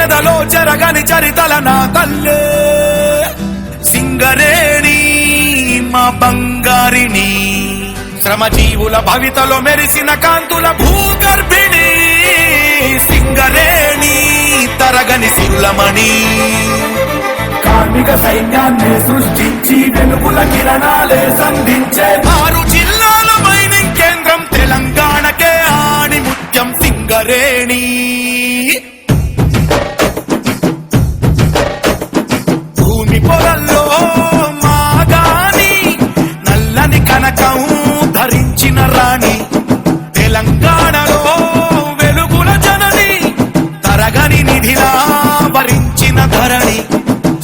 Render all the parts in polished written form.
ఎదలో చెరగని చరితల నా తల్లే సింగరేణి మా బంగారిని శ్రమజీవుల భవితలో మెరిసిన కాంతుల భూగర్భిణి సింగరేణి తరగని సిరులమణి కార్మిక సైన్యాన్ని సృష్టించి వెలుగుల కిరణాలే సంధించే 6 జిల్లాల మైనింగ్ కేంద్రం తెలంగాణకే ఆణి ముత్యం సింగరేణి భూమి పొరల్లో మాగాని నల్లని కనకం ధరించిన రాణి తెలంగాణలో వెలుగుల జనని తరగని నిధిలా వరించిన ధరణి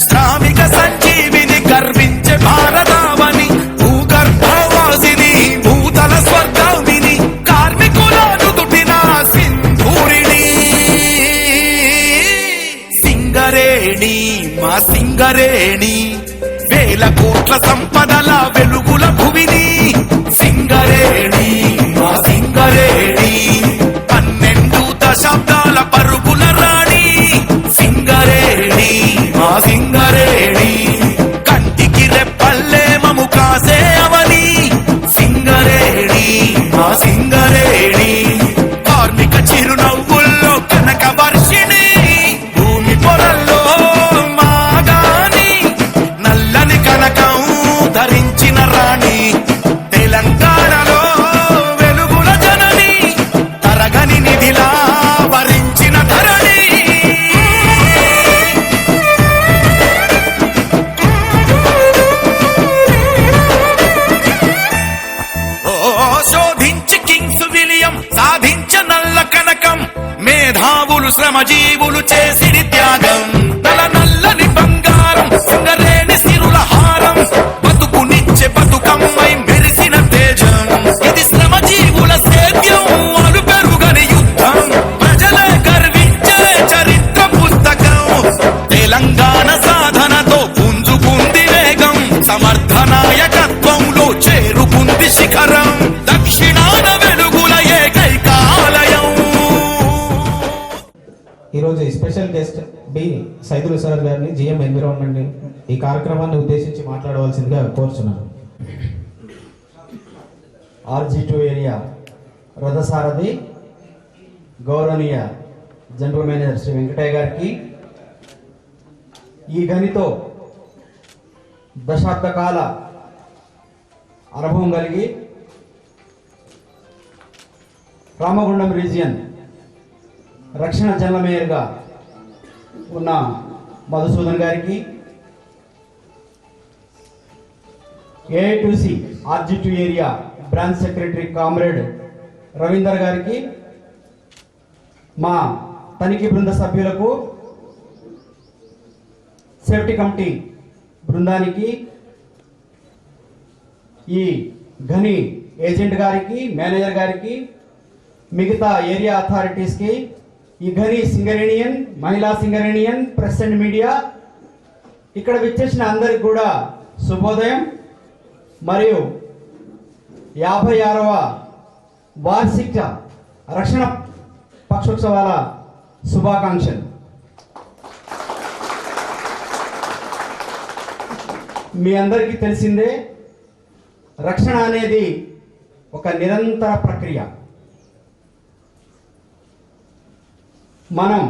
శ్రామిక సంజీవిని గర్వించే భారతావని భూగర్భవాసిని భూతల స్వర్గామిని కార్మికుల నుదుటిన సింధూరిణి సింగరేణి మా సింగరేణి వేల కోట్ల సంపదల వెలుగుల భువిని సింగరేణి మా సింగరేణి 12 దశాబ్దాల పరుగుల రాణి సింగరేణి మా సింగరేణి కంటికి రెప్పల్లే మము కాసే అవని సింగరేణి మా సింగరేణి కార్మిక చిరునవ్వుల్లో కనక వర్షిణి భూమి పొరల్లో మాగాని నల్లని కనకం ధరించిన రాణి తెలంగాణలో వెలుగుల జనని తరగని నిధిలా వరించిన ధరణి శోధించి కింగ్స్ విలియం సాధించ నల్ల కనకం మేధావులు శ్రమజీవులు చేసిడి త్యాగం నల్లని బంగారం సింగరేణి సిరుల హారం బతుకునిచ్చే బతుకమ్మై మెరిసిన తేజం ఇది శ్రమజీవుల సేద్యం అలు పెరుగని యుద్ధం ప్రజలే గర్వించే చరిత్ర పుస్తకం తెలంగాణ సాధనతో పుంజుకుంది వేగం సమర్థ నాయకత్వంలో చేరుకుంది శిఖరం దక్షిణాన వెలుగుల ఏకైకాలయం. ఈరోజు special guest B Saidul sir గారిని జిఎం ఎన్విరాన్మెంట్ ఈ కార్యక్రమాన్ని ఉద్దేశించి మాట్లాడవలసిందిగా కోరుచున్నాను. RG2 ఏరియా రథసారథి గౌరవనీయ జనరల్ మేనేజర్ శ్రీ వెంకటయ్య గారికి ఈ గనితో దశాబ్ద కాల అనుభవం కలిగి రామగుండం రీజియన్ రక్షణ జనరల్ మేయర్గా ఉన్న మధుసూదన్ గారికి, AITC RG2 area branch secretary comrade Ravinder గారికి, మా తనిఖీ బృంద సభ్యులకు, సేఫ్టీ కమిటీ బృందానికి, ఈ ఘని ఏజెంట్ గారికి, మేనేజర్ గారికి, మిగతా ఏరియా అథారిటీస్కి, ఈ ఘని సింగరేణియన్, మహిళా సింగరేణియన్, ప్రెస్ అండ్ మీడియా, ఇక్కడ విచ్చేసిన అందరికి కూడా శుభోదయం మరియు 56వ వార్షిక రక్షణ పక్షోత్సవాల శుభాకాంక్షలు. మీ అందరికీ తెలిసిందే, రక్షణ అనేది ఒక నిరంతర ప్రక్రియ. మనం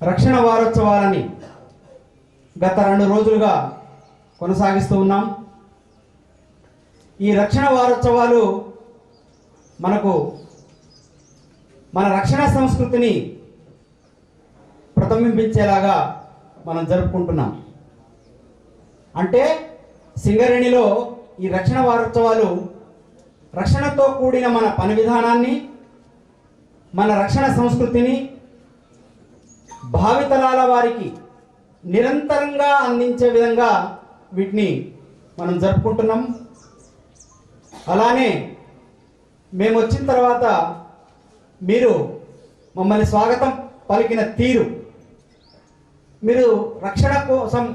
రక్షణ వారోత్సవాలని గత 2 రోజులుగా కొనసాగిస్తూ ఉన్నాం. ఈ రక్షణ వారోత్సవాలు మనకు మన రక్షణ సంస్కృతిని ప్రతిబింబించేలాగా మనం జరుపుకుంటున్నాం. అంటే సింగరేణిలో ఈ రక్షణ వారోత్సవాలు రక్షణతో కూడిన మన పని విధానాన్ని, మన రక్షణ సంస్కృతిని భావితరాల వారికి నిరంతరంగా అందించే విధంగా వీటిని మనం జరుపుకుంటున్నాం. అలానే మేము వచ్చిన తర్వాత మీరు మమ్మల్ని స్వాగతం పలికిన తీరు, మీరు రక్షణ కోసం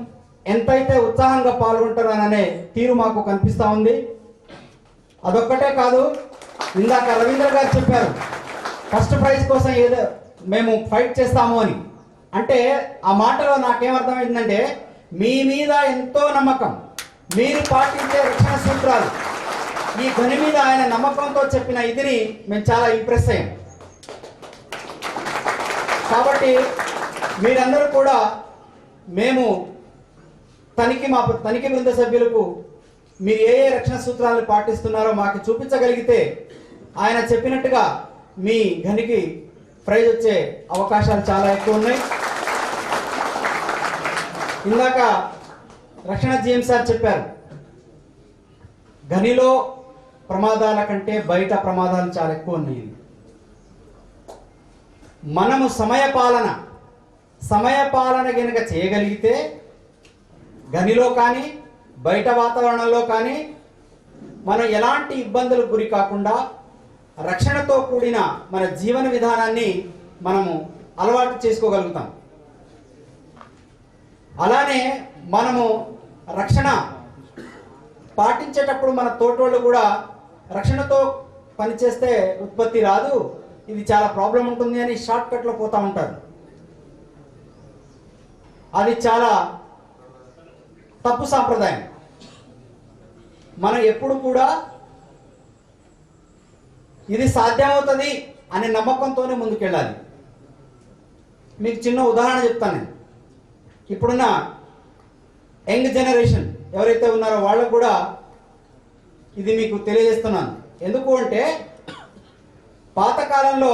ఎంతైతే ఉత్సాహంగా పాల్గొంటారనే తీరు మాకు కనిపిస్తూ ఉంది. అదొక్కటే కాదు, ఇందాక రవీంద్ర గారు చెప్పారు, ఫస్ట్ ప్రైజ్ కోసం ఏదో మేము ఫైట్ చేస్తాము అని. అంటే ఆ మాటలో నాకేమర్థమైందంటే మీ మీద ఎంతో నమ్మకం, మీరు పాటించే రక్షణ సూత్రాలు, ఈ ధ్వని మీద ఆయన నమ్మకంతో చెప్పిన ఇదిని మేము చాలా ఇంప్రెస్ అయ్యాం. కాబట్టి మీరందరూ కూడా మేము మా తనిఖీ బృంద సభ్యులకు మీరు ఏ ఏ రక్షణ సూత్రాలను పాటిస్తున్నారో మాకు చూపించగలిగితే ఆయన చెప్పినట్టుగా మీ గనికి ప్రైజ్ వచ్చే అవకాశాలు చాలా ఎక్కువ ఉన్నాయి. ఇందాక రక్షణ జీఎం సార్ చెప్పారు, గనిలో ప్రమాదాల కంటే బయట ప్రమాదాలు చాలా ఎక్కువ ఉన్నాయి. మనము సమయపాలన గనుక చేయగలిగితే గనిలో కానీ బయట వాతావరణంలో కానీ మనం ఎలాంటి ఇబ్బందులకు గురి కాకుండా రక్షణతో కూడిన మన జీవన విధానాన్ని మనము అలవాటు చేసుకోగలుగుతాం. అలానే మనము రక్షణ పాటించేటప్పుడు మన తోటోళ్ళు కూడా రక్షణతో పనిచేస్తే ఉత్పత్తి రాదు, ఇది చాలా ప్రాబ్లం ఉంటుంది అని షార్ట్ కట్లో పోతూ ఉంటారు. అది చాలా తప్పు సాంప్రదాయం. మనం ఎప్పుడు కూడా ఇది సాధ్యమవుతుంది అనే నమ్మకంతోనే ముందుకెళ్ళాలి. మీకు చిన్న ఉదాహరణ చెప్తాను నేను. ఇప్పుడున్న యంగ్ జనరేషన్ ఎవరైతే ఉన్నారో వాళ్ళకు కూడా ఇది మీకు తెలియజేస్తున్నాను. ఎందుకు అంటే పాతకాలంలో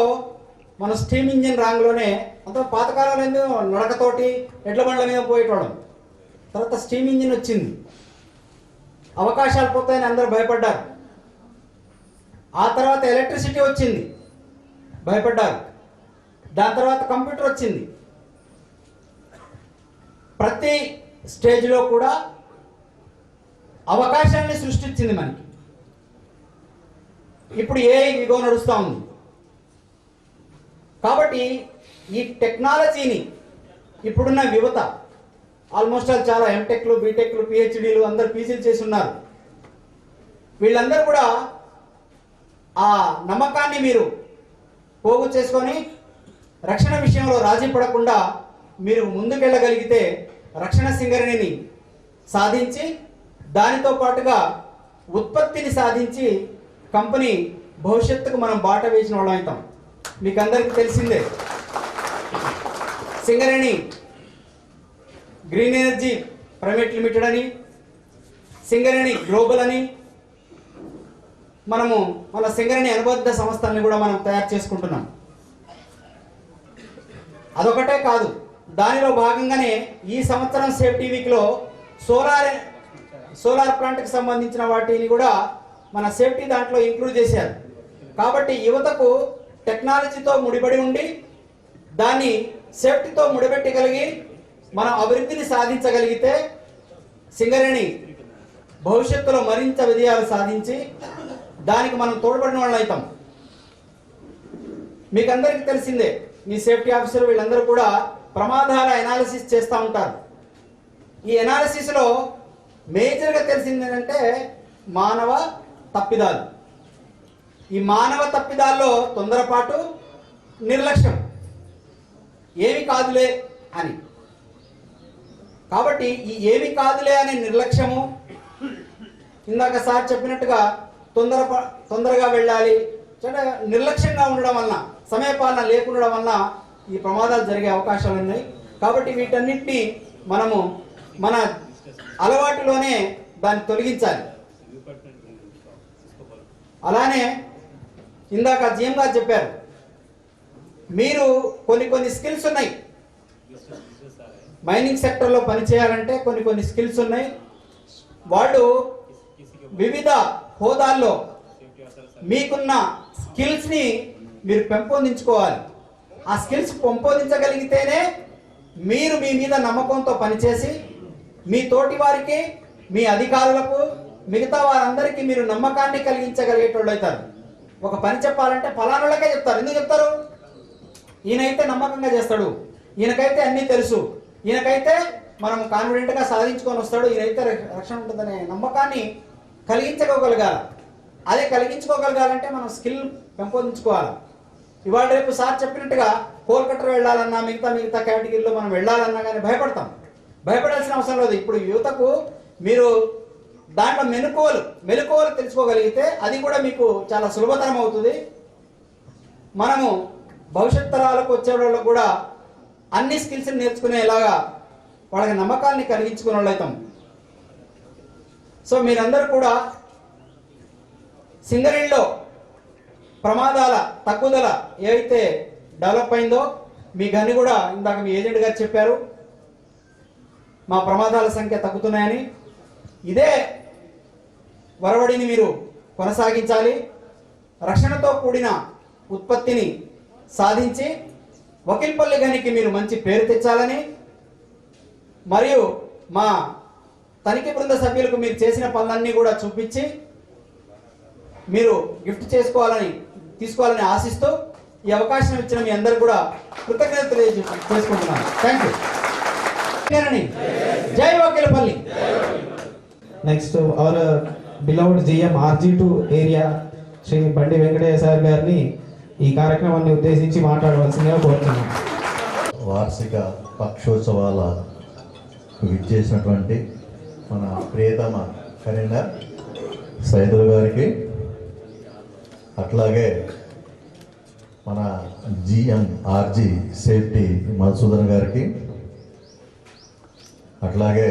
మన స్టీమ్ ఇంజిన్ రాంగ్లోనే, అంత పాతకాలంలో ఎందుకు నడకతోటి ఎడ్ల బండ్ల మీద పోయేటోళ్ళం. తర్వాత స్టీమ్ ఇంజిన్ వచ్చింది, అవకాశాలు పోతాయని అందరూ భయపడ్డారు. ఆ తర్వాత ఎలక్ట్రిసిటీ వచ్చింది, భయపడ్డారు. దాని తర్వాత కంప్యూటర్ వచ్చింది. ప్రతి స్టేజ్లో కూడా అవకాశాన్ని సృష్టించింది మనకి. ఇప్పుడు ఏఐ ఇగో నడుస్తూ ఉంది. కాబట్టి ఈ టెక్నాలజీని ఇప్పుడున్న యువత ఆల్మోస్ట్ చాలా ఎంటెక్లు, బీటెక్లు, పిహెచ్డీలు అందరు పీజీలు చేసి ఉన్నారు. వీళ్ళందరూ కూడా ఆ నమ్మకాన్ని మీరు పోగు చేసుకొని రక్షణ విషయంలో రాజీ పడకుండా మీరు ముందుకెళ్ళగలిగితే రక్షణ సింగరేణిని సాధించి దానితో పాటుగా ఉత్పత్తిని సాధించి కంపెనీ భవిష్యత్తుకు మనం బాట వేసిన వాళ్ళం అవుతాం. మీకు అందరికీ తెలిసిందే, Singareni green energy private limited అని, సింగరేణి గ్లోబల్ అని మనము మన సింగరేణి అనుబంధ సంస్థల్ని కూడా మనం తయారు చేసుకుంటున్నాం. అదొకటే కాదు, దానిలో భాగంగానే ఈ సంవత్సరం సేఫ్టీ వీక్లో సోలార్ ప్లాంట్కి సంబంధించిన వాటిని కూడా మన సేఫ్టీ దాంట్లో ఇంక్లూడ్ చేశారు. కాబట్టి యువతకు టెక్నాలజీతో ముడిపడి ఉండి దాన్ని సేఫ్టీతో ముడిపెట్టగలిగి మనం అభివృద్ధిని సాధించగలిగితే సింగరేణి భవిష్యత్తులో మరింత విజయాలు సాధించి దానికి మనం తోడ్పడిన వాళ్ళు అవుతాం. మీకు అందరికీ తెలిసిందే, మీ సేఫ్టీ ఆఫీసర్ వీళ్ళందరూ కూడా ప్రమాదాల ఎనాలిసిస్ చేస్తూ ఉంటారు. ఈ ఎనాలిసిస్లో మేజర్గా తెలిసింది ఏంటంటే మానవ తప్పిదాలు. ఈ మానవ తప్పిదాల్లో తొందరపాటు, నిర్లక్ష్యం, ఏమి కాదులే అని. కాబట్టి ఈ ఏమి కాదులే అనే నిర్లక్ష్యము, ఇందాక సార్ చెప్పినట్టుగా తొందరగా వెళ్ళాలి, నిర్లక్ష్యంగా ఉండడం వలన, సమయపాలన లేకుండడం వలన ఈ ప్రమాదాలు జరిగే అవకాశాలు ఉన్నాయి. కాబట్టి వీటన్నిటిని మనము మన అలవాటులోనే దాన్ని తొలగించాలి. అలానే ఇందాక జీఎం గారు చెప్పారు, మీరు కొన్ని స్కిల్స్ ఉన్నాయి. మైనింగ్ సెక్టర్లో పనిచేయాలంటే కొన్ని స్కిల్స్ ఉన్నాయి. వాళ్ళు వివిధ హోదాల్లో మీకున్న స్కిల్స్ని మీరు పెంపొందించుకోవాలి. ఆ స్కిల్స్ పెంపొందించగలిగితేనే మీరు మీ మీద నమ్మకంతో పనిచేసి మీ తోటి వారికి, మీ అధికారులకు, మిగతా వారందరికీ మీరు నమ్మకాన్ని కలిగించగలిగేటోళ్ళు అవుతారు. ఒక పని చెప్పాలంటే ఫలానాళ్ళకే చెప్తారు. ఎందుకు చెప్తారు? ఈయనైతే నమ్మకంగా చేస్తాడు, ఈయనకైతే అన్నీ తెలుసు, ఈయనకైతే మనం కాన్ఫిడెంట్గా సాధించుకొని వస్తాడు, ఈయనైతే రక్షణ ఉంటుందనే నమ్మకాన్ని కలిగించుకోగలగాలి. అదే కలిగించుకోగలగాలంటే మనం స్కిల్ పెంపొందించుకోవాలి. ఇవాళ రేపు సార్ చెప్పినట్టుగా కోల్కతా వెళ్ళాలన్నా మిగతా కేటగిరీలో మనం వెళ్ళాలన్నా కానీ భయపడతాం. భయపడాల్సిన అవసరం లేదు. ఇప్పుడు యువతకు మీరు దాంట్లో మెలకువలు తెలుసుకోగలిగితే అది కూడా మీకు చాలా సులభతరం అవుతుంది. మనము భవిష్యత్ తరాలకు వచ్చే వాళ్ళకు కూడా అన్ని స్కిల్స్ నేర్చుకునేలాగా వాళ్ళకి నమ్మకాన్ని కలిగించుకునే వాళ్ళు అవుతాం. సో మీరందరూ కూడా సింగరేణిలో ప్రమాదాల తగ్గుదల ఏవైతే డెవలప్ అయిందో మీ గని కూడా ఇందాక మీ ఏజెంట్ గారు చెప్పారు, మా ప్రమాదాల సంఖ్య తగ్గుతున్నాయని. ఇదే వరవడిని మీరు కొనసాగించాలి. రక్షణతో కూడిన ఉత్పత్తిని సాధించి వకీల్పల్లి గనికి మీరు మంచి పేరు తెచ్చాలని, మరియు మా తనిఖీ బృంద సభ్యులకు మీరు చేసిన పనులన్నీ కూడా చూపించి మీరు గిఫ్ట్ తీసుకోవాలని ఆశిస్తూ ఈ అవకాశం ఇచ్చిన మీ అందరు కూడా కృతజ్ఞతలు చేసుకుంటున్నాను. Thank you. జై Vakilpalli. Next our beloved GM RG2 area Shri Bandi Venkataiah sir గారిని ఈ కార్యక్రమాన్ని ఉద్దేశించి మాట్లాడవలసిందిగా కోరుతున్నాను. వార్షిక పక్షోత్సవాల విచ్చేసినటువంటి మన ప్రియతమ కన్వీనర్ సైదుల్ గారికి, అట్లాగే మన GM/RG సేఫ్టీ మధుసూదన్ గారికి, అట్లాగే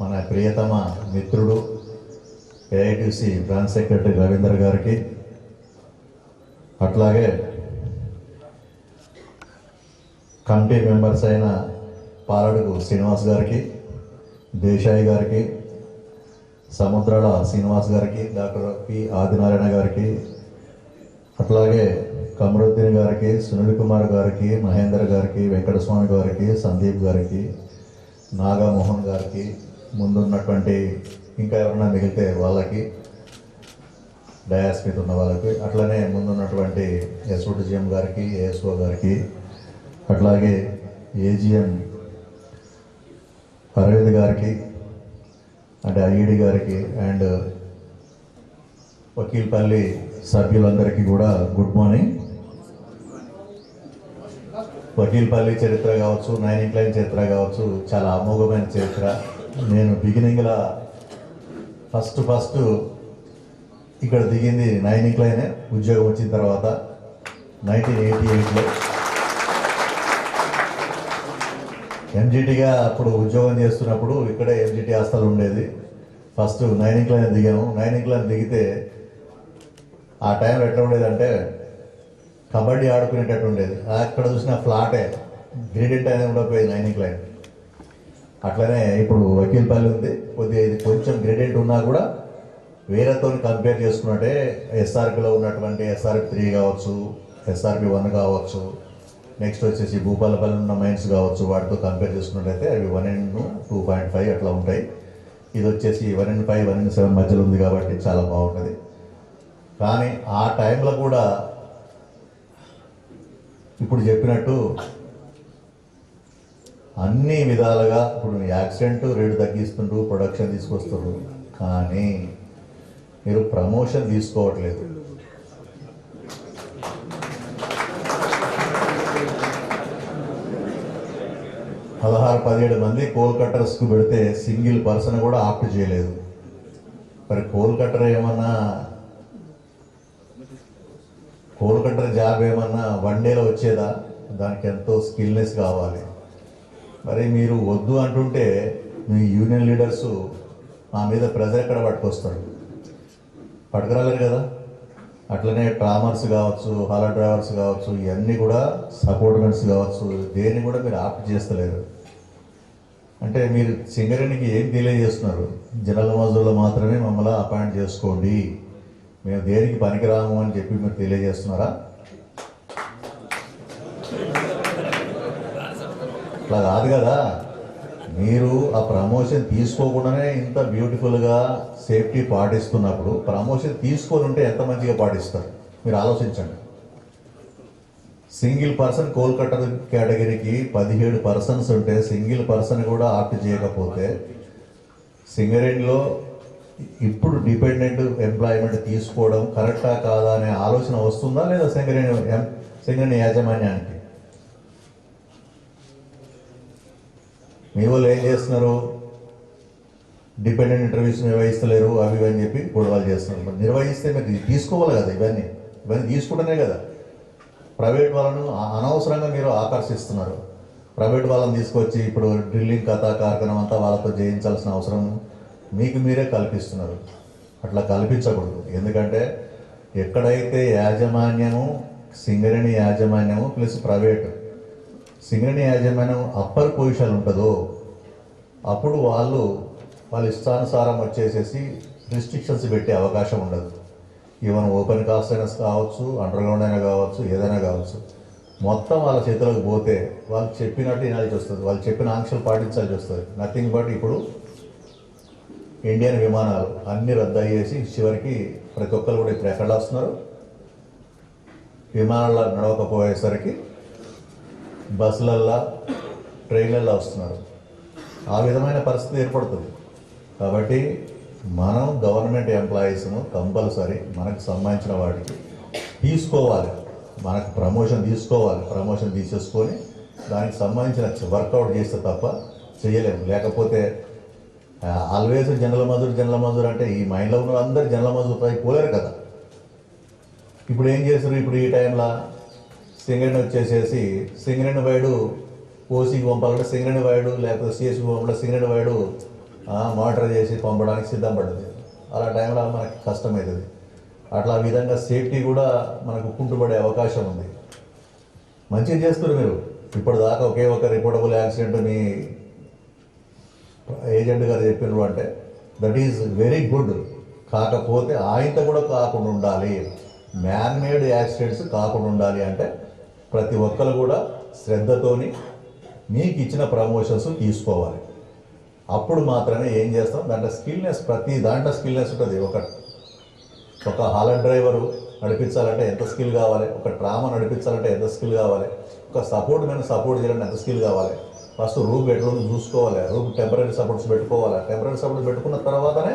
మన ప్రియతమ మిత్రుడు AITC బ్రాంచ్ సెక్రటరీ రవీందర్ గారికి, అట్లాగే కమిటీ మెంబర్స్ అయిన పాలడుగు శ్రీనివాస్ గారికి, దేశాయి గారికి, సముద్రాల శ్రీనివాస్ గారికి, డాక్టర్ P ఆదినారాయణ గారికి, అట్లాగే కమరుద్దీన్ గారికి, సునీల్ కుమార్ గారికి, మహేందర్ గారికి, వెంకటస్వామి గారికి, సందీప్ గారికి, నాగమోహన్ గారికి, ముందున్నటువంటి ఇంకా ఎవరన్నా మిగిలితే వాళ్ళకి, డయాస్ మీద ఉన్న వాళ్ళకి, అట్లనే ముందున్నటువంటి SOTGM గారికి, ASO గారికి, అట్లాగే AGM అరవింద్ గారికి, అంటే IED గారికి, అండ్ వకీల్పల్లి సభ్యులందరికీ కూడా గుడ్ మార్నింగ్. వకీల్పల్లి చరిత్ర కావచ్చు, 9 ఇంక్లైన్ చరిత్ర కావచ్చు, చాలా అమోఘమైన చరిత్ర. నేను బిగినింగ్లో ఫస్ట్ ఇక్కడ దిగింది 9 ఇంక్లైనే. ఉద్యోగం వచ్చిన తర్వాత 1988లో MGTగా అప్పుడు ఉద్యోగం చేస్తున్నప్పుడు ఇక్కడే MGT హాస్టల్ ఉండేది. ఫస్ట్ 9 ఇంక్లైన్ దిగాము. 9 ఇంక్లైన్ దిగితే ఆ టైంలో ఎట్లా ఉండేదంటే కబడ్డీ ఆడుకునేటట్టు ఉండేది. అక్కడ చూసిన ఫ్లాటే, గ్రేడెంట్ అనేది ఉండకపోయేది 9 ఇంక్లైన్. అట్లనే ఇప్పుడు వకీల్పల్లి ఉంది. కొద్దిగా ఇది కొంచెం గ్రేడెంట్ ఉన్నా కూడా వేరేతో కంపేర్ చేసుకున్నట్టే SRPలో ఉన్నటువంటి SRP3 కావచ్చు, SRP1 కావచ్చు, నెక్స్ట్ వచ్చేసి భూపాలపల్లి ఉన్న మైన్స్ కావచ్చు, వాటితో కంపేర్ చేసుకున్నట్టయితే అవి 1:2.5 అట్లా ఉంటాయి. ఇది వచ్చేసి 1:5, 1:7 మధ్యలో ఉంది కాబట్టి చాలా బాగుంటుంది. కానీ ఆ టైంలో కూడా ఇప్పుడు చెప్పినట్టు అన్ని విధాలుగా ఇప్పుడు యాక్సిడెంట్ రేటు తగ్గిస్తుండ్రు, ప్రొడక్షన్ తీసుకొస్తుండ్రు, కానీ మీరు ప్రమోషన్ తీసుకోవట్లేదు. పదహారు 17 మంది కోల్ కట్టర్స్కు పెడితే సింగిల్ పర్సన్ కూడా ఆప్ట్ చేయలేదు. మరి కోల్ కట్టర్ ఏమన్నా, కోల్ కట్టర్ జాబ్ ఏమన్నా 1 డేలో వచ్చేదా? దానికి ఎంతో స్కిల్నెస్ కావాలి. మరి మీరు వద్దు అంటుంటే మీ యూనియన్ లీడర్సు మా మీద ప్రెజర్ ఎక్కడ పట్టుకురాలేరు కదా. అట్లనే ట్రామర్స్ కావచ్చు, హాలా డ్రైవర్స్ కావచ్చు, ఇవన్నీ కూడా సపోర్ట్మెంట్స్ కావచ్చు, దేన్ని కూడా మీరు ఆప్ట్ చేస్తలేరు. అంటే మీరు సింగరేణికి ఏం తెలియజేస్తున్నారు? జనరల్ మజూర్లో మాత్రమే మమ్మల్ని అపాయింట్ చేసుకోండి, మేము దేనికి పనికిరాము అని చెప్పి మీరు తెలియజేస్తున్నారా? అట్లా కాదు కదా. మీరు ఆ ప్రమోషన్ తీసుకోకుండానే ఇంత బ్యూటిఫుల్గా సేఫ్టీ పాటిస్తున్నప్పుడు ప్రమోషన్ తీసుకొని ఉంటే ఎంత మంచిగా పాటిస్తారు మీరు ఆలోచించండి. సింగిల్ పర్సన్ కోల్ కట్టర్ కేటగిరీకి 17 పర్సన్స్ ఉంటే సింగిల్ పర్సన్ కూడా ఆప్ట్ చేయకపోతే సింగరేణిలో ఇప్పుడు డిపెండెంట్ ఎంప్లాయ్మెంట్ తీసుకోవడం కరెక్టా కాదా అనే ఆలోచన వస్తుందా లేదా సింగరేణి యాజమాన్యానికి? మీ వాళ్ళు ఏం చేస్తున్నారు, డిపెండెంట్ ఇంటర్వ్యూస్ నిర్వహిస్తలేరు అవి ఇవి అని చెప్పి గొడవలు చేస్తున్నారు. మరి నిర్వహిస్తే మీరు తీసుకోవాలి కదా, ఇవన్నీ తీసుకుంటేనే కదా. ప్రైవేట్ వాళ్ళను అనవసరంగా మీరు ఆకర్షిస్తున్నారు. ప్రైవేట్ వాళ్ళని తీసుకొచ్చి ఇప్పుడు డ్రిల్లింగ్ కథా కార్యక్రమం అంతా వాళ్ళతో చేయించాల్సిన అవసరం మీకు మీరే కల్పిస్తున్నారు. అట్లా కల్పించకూడదు. ఎందుకంటే ఎక్కడైతే యాజమాన్యము సింగరేణి యాజమాన్యము ప్లస్ ప్రైవేట్ సింగరేణి యాజమాన్యం అప్పర్ పొజిషన్ ఉంటుందో అప్పుడు వాళ్ళ ఇష్టానుసారం వచ్చేసేసి రిస్ట్రిక్షన్స్ పెట్టే అవకాశం ఉండదు. ఈవెన్ ఓపెన్ కాస్ట్ అయినా కావచ్చు, అండర్ గ్రౌండ్ అయినా కావచ్చు, ఏదైనా కావచ్చు. మొత్తం వాళ్ళ చేతులకు పోతే వాళ్ళు చెప్పినట్టు వినాల్సి వస్తుంది, వాళ్ళు చెప్పిన ఆంక్షలు పాటించాల్సి వస్తుంది. నథింగ్ బట్ ఇప్పుడు ఇండియన్ విమానాలు అన్నీ రద్దు అయ్యేసి చివరికి ప్రతి ఒక్కరు కూడా ఇప్పుడు ఎక్కడ వస్తున్నారు, విమానాల్లో నడవకపోయేసరికి బస్సులల్లో ట్రైన్లల్లో వస్తున్నారు. ఆ విధమైన పరిస్థితి ఏర్పడుతుంది. కాబట్టి మనం గవర్నమెంట్ ఎంప్లాయీస్ను కంపల్సరీ మనకు సంబంధించిన వాటికి తీసుకోవాలి, మనకు ప్రమోషన్ తీసుకోవాలి. ప్రమోషన్ తీసేసుకొని దానికి సంబంధించిన వర్కౌట్ చేస్తే తప్ప చేయలేము. లేకపోతే ఆల్వేస్ జనరల్ మజూర్ అంటే ఈ మైండ్లో ఉన్న అందరు జనరల్ మజూర్ పోలేరు కదా. ఇప్పుడు ఏం చేస్తారు, ఇప్పుడు ఈ టైంలో సింగరేణి వచ్చేసేసి సింగరేణి వైడు ఓసీకి పంపాలంటే సింగరేణి వైడు, లేకపోతే సిఎస్కి పంపాలంటే సింగరేణి వైడు మానిటర్ చేసి పంపడానికి సిద్ధం పడుతుంది. అలా టైంలో మనకి కష్టమవుతుంది. అట్లా విధంగా సేఫ్టీ కూడా మనకు కుంటుపడే అవకాశం ఉంది. మంచిగా చేస్తారు మీరు. ఇప్పటిదాకా ఒకే ఒక రిపోర్టబుల్ యాక్సిడెంట్ మీ ఏజెంట్ గారు చెప్పినారు అంటే దట్ ఈజ్ వెరీ గుడ్. కాకపోతే ఆయనతో కూడా కాకుండా ఉండాలి, మ్యాన్ మేడ్ యాక్సిడెంట్స్ కాకుండా ఉండాలి. అంటే ప్రతి ఒక్కరు కూడా శ్రద్ధతోని మీకు ఇచ్చిన ప్రమోషన్స్ తీసుకోవాలి. అప్పుడు మాత్రమే ఏం చేస్తాం, దాంట్లో స్కిల్నెస్, ప్రతి దాంట్లో స్కిల్నెస్ ఉంటుంది. ఒక హాలర్ డ్రైవరు నడిపించాలంటే ఎంత స్కిల్ కావాలి, ఒక ట్రామా నడిపించాలంటే ఎంత స్కిల్ కావాలి, ఒక సపోర్ట్ మీద సపోర్ట్ చేయాలంటే ఎంత స్కిల్ కావాలి. ఫస్ట్ రూమ్ ఎట్లుంది చూసుకోవాలి, రూమ్ టెంపరీ సపోర్ట్స్ పెట్టుకోవాలి. టెంపరీ సపోర్ట్స్ పెట్టుకున్న తర్వాతనే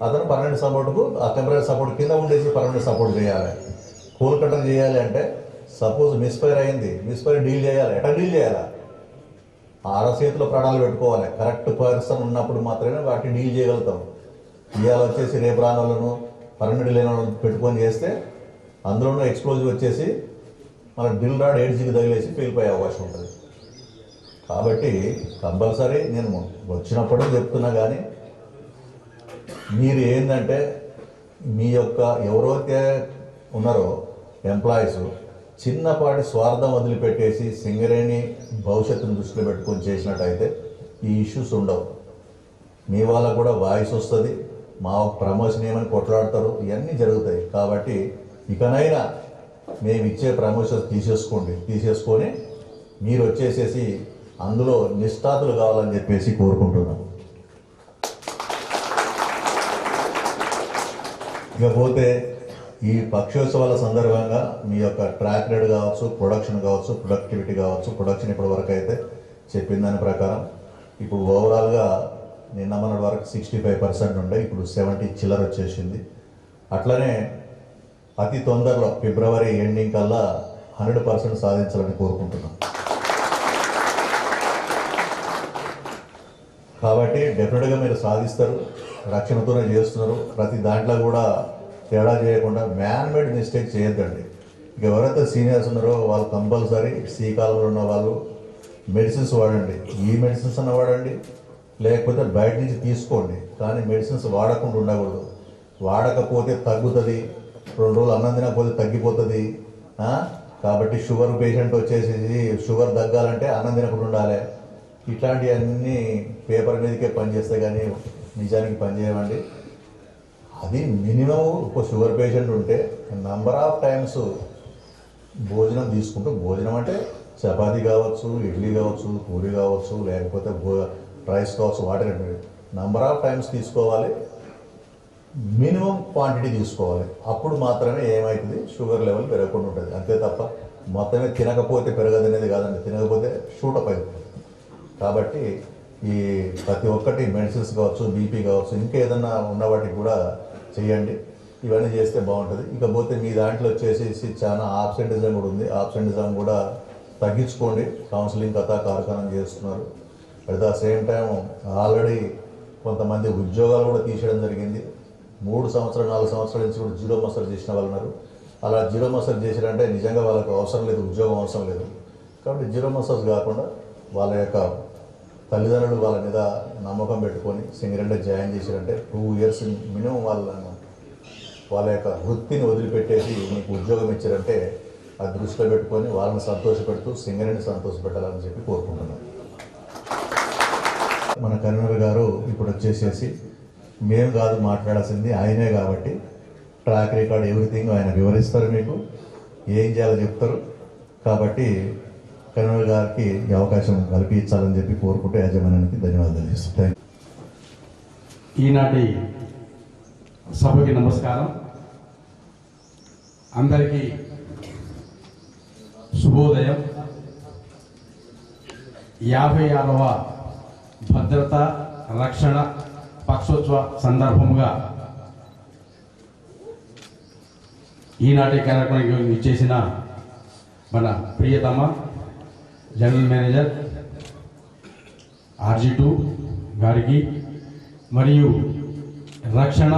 అతను పర్మనెంట్ సపోర్ట్కు ఆ టెంపరీ సపోర్ట్ కింద ఉండేసి పర్మనెంట్ సపోర్ట్ చేయాలి. కోల్ కటర్ చేయాలి అంటే సపోజ్ మిస్ఫైర్ అయింది, మిస్ఫైర్ డీల్ చేయాలి. ఎట్లా డీల్ చేయాలి, చేతిలో ప్రాణాలు పెట్టుకోవాలి. కరెక్ట్ పర్సన్ ఉన్నప్పుడు మాత్రమే వాటిని డీల్ చేయగలుగుతాం. ఇవాళ వచ్చేసి రేపు రాని వాళ్ళను పర్మనెంట్ లేని వాళ్ళని పెట్టుకొని చేస్తే అందులోనూ ఎక్స్ప్లోజివ్ వచ్చేసి మన డ్రిల్ రాడ్ ఎడ్జ్కి తగిలేసి పేలిపోయే అవకాశం ఉంటుంది. కాబట్టి కంపల్సరీ నేను వచ్చినప్పుడే చెప్తున్నా, కానీ మీరు ఏంటంటే మీ యొక్క ఎవరైతే ఉన్నారో ఎంప్లాయీస్ చిన్నపాటి స్వార్థం వదిలిపెట్టేసి సింగరేణి భవిష్యత్తును దృష్టిలో పెట్టుకొని చేసినట్టయితే ఈ ఇష్యూస్ ఉండవు. మీ వాళ్ళకు కూడా వాయిస్ వస్తుంది, మా ప్రమోషన్ ఏమని కొట్లాడతారు, ఇవన్నీ జరుగుతాయి. కాబట్టి ఇకనైనా మేము ఇచ్చే ప్రమోషన్స్ తీసేసుకొని మీరు వచ్చేసేసి అందులో నిష్ఠాతులు కావాలని చెప్పేసి కోరుకుంటున్నాం. ఇకపోతే ఈ పక్షోత్సవాల సందర్భంగా మీ యొక్క ట్రాక్ రేట్ కావచ్చు, ప్రొడక్షన్ కావచ్చు, ప్రొడక్టివిటీ కావచ్చు. ప్రొడక్షన్ ఇప్పటి వరకు అయితే చెప్పిన దాని ప్రకారం ఇప్పుడు ఓవరాల్గా నిన్న మొన్నటి వరకు 65% ఉండే, ఇప్పుడు 70 చిల్లర వచ్చేసింది. అట్లనే అతి తొందరలో ఫిబ్రవరి ఎండింగ్ కల్లా 100% సాధించాలని కోరుకుంటున్నాం. కాబట్టి డెఫినెట్గా మీరు సాధిస్తారు, రక్షణతోనే చేస్తున్నారు. ప్రతి దాంట్లో కూడా తేడా చేయకుండా మ్యాన్ మేడ్ మిస్టేక్ చేయొద్దండి. ఇక ఎవరైతే సీనియర్స్ ఉన్నారో వాళ్ళు కంపల్సరీ సి కాలంలో ఉన్న వాళ్ళు మెడిసిన్స్ వాడండి. ఈ మెడిసిన్స్ అన్న వాడండి, లేకపోతే బయట నుంచి తీసుకోండి. కానీ మెడిసిన్స్ వాడకుండా ఉండకూడదు. వాడకపోతే తగ్గుతుంది, 2 రోజులు అన్నం తినకపోతే తగ్గిపోతుంది. కాబట్టి షుగర్ పేషెంట్ వచ్చేసి షుగర్ తగ్గాలంటే అన్నం తినకుండా ఉండాలి. ఇట్లాంటివన్నీ పేపర్ మీదకే పనిచేస్తే కానీ నిజానికి పనిచేయమండి. అది మినిమం ఒక షుగర్ పేషెంట్ ఉంటే నంబర్ ఆఫ్ టైమ్స్ భోజనం తీసుకుంటూ, భోజనం అంటే చపాతీ కావచ్చు, ఇడ్లీ కావచ్చు, పూరి కావచ్చు, లేకపోతే రైస్ కావచ్చు, వాటర్ నంబర్ ఆఫ్ టైమ్స్ తీసుకోవాలి, మినిమం క్వాంటిటీ తీసుకోవాలి. అప్పుడు మాత్రమే ఏమవుతుంది, షుగర్ లెవెల్ పెరగకుండా ఉంటుంది. అంతే తప్ప మొత్తమే తినకపోతే పెరగదు అనేది కాదండి, తినకపోతే షూటప్ అవుతుంది. కాబట్టి ఈ ప్రతి ఒక్కటి మెడిసిన్స్ కావచ్చు, బీపీ కావచ్చు, ఇంకా ఏదన్నా ఉన్న వాటికి కూడా చేయండి. ఇవన్నీ చేస్తే బాగుంటుంది. ఇకపోతే మీ దాంట్లో వచ్చేసి చాలా ఆబ్సెంటిజం కూడా ఉంది. ఆబ్సెంటిజం కూడా తగ్గించుకోండి. కౌన్సిలింగ్ కథా కార్యక్రమం చేస్తున్నారు. At the same time already కొంతమంది ఉద్యోగాలు కూడా తీసేయడం జరిగింది. 3 సంవత్సరాలు 4 సంవత్సరాల నుంచి కూడా జీరో మసలు చేసిన వాళ్ళు ఉన్నారు. అలా జీరో మసలు చేశారంటే నిజంగా వాళ్ళకు అవసరం లేదు, ఉద్యోగం అవసరం లేదు. కాబట్టి జీరో మసల్స్ కాకుండా వాళ్ళ యొక్క తల్లిదండ్రులు వాళ్ళ మీద నమ్మకం పెట్టుకొని సింగరేణిలో జాయిన్ చేశారంటే 2 ఇయర్స్ మినిమం వాళ్ళ యొక్క వృత్తిని వదిలిపెట్టేసి మీకు ఉద్యోగం ఇచ్చారంటే అది దృష్టిలో పెట్టుకొని వాళ్ళని సంతోషపెడుతూ సింగరేణిని సంతోషపెట్టాలని చెప్పి కోరుకుంటున్నాను. మన కన్వీనర్ గారు ఇప్పుడు వచ్చేసేసి మేము కాదు మాట్లాడాల్సింది ఆయనే, కాబట్టి ట్రాక్ రికార్డ్ ఎవ్రీథింగ్ ఆయన వివరిస్తారు, మీకు ఏం చేయాలో చెప్తారు. కాబట్టి కన్వీనర్ గారికి ఈ అవకాశం కల్పించాలని చెప్పి కోరుకుంటూ యాజమాన్యానికి ధన్యవాదాలు చేస్తాను. ఈనాటి సభకి నమస్కారం. అందరికీ శుభోదయం. 56వ భద్రత రక్షణ పక్షోత్సవ సందర్భంగా ఈనాటి కార్యక్రమానికి ఇచ్చేసిన మన ప్రియతమ జనరల్ మేనేజర్ RG2 గారికి మరియు రక్షణ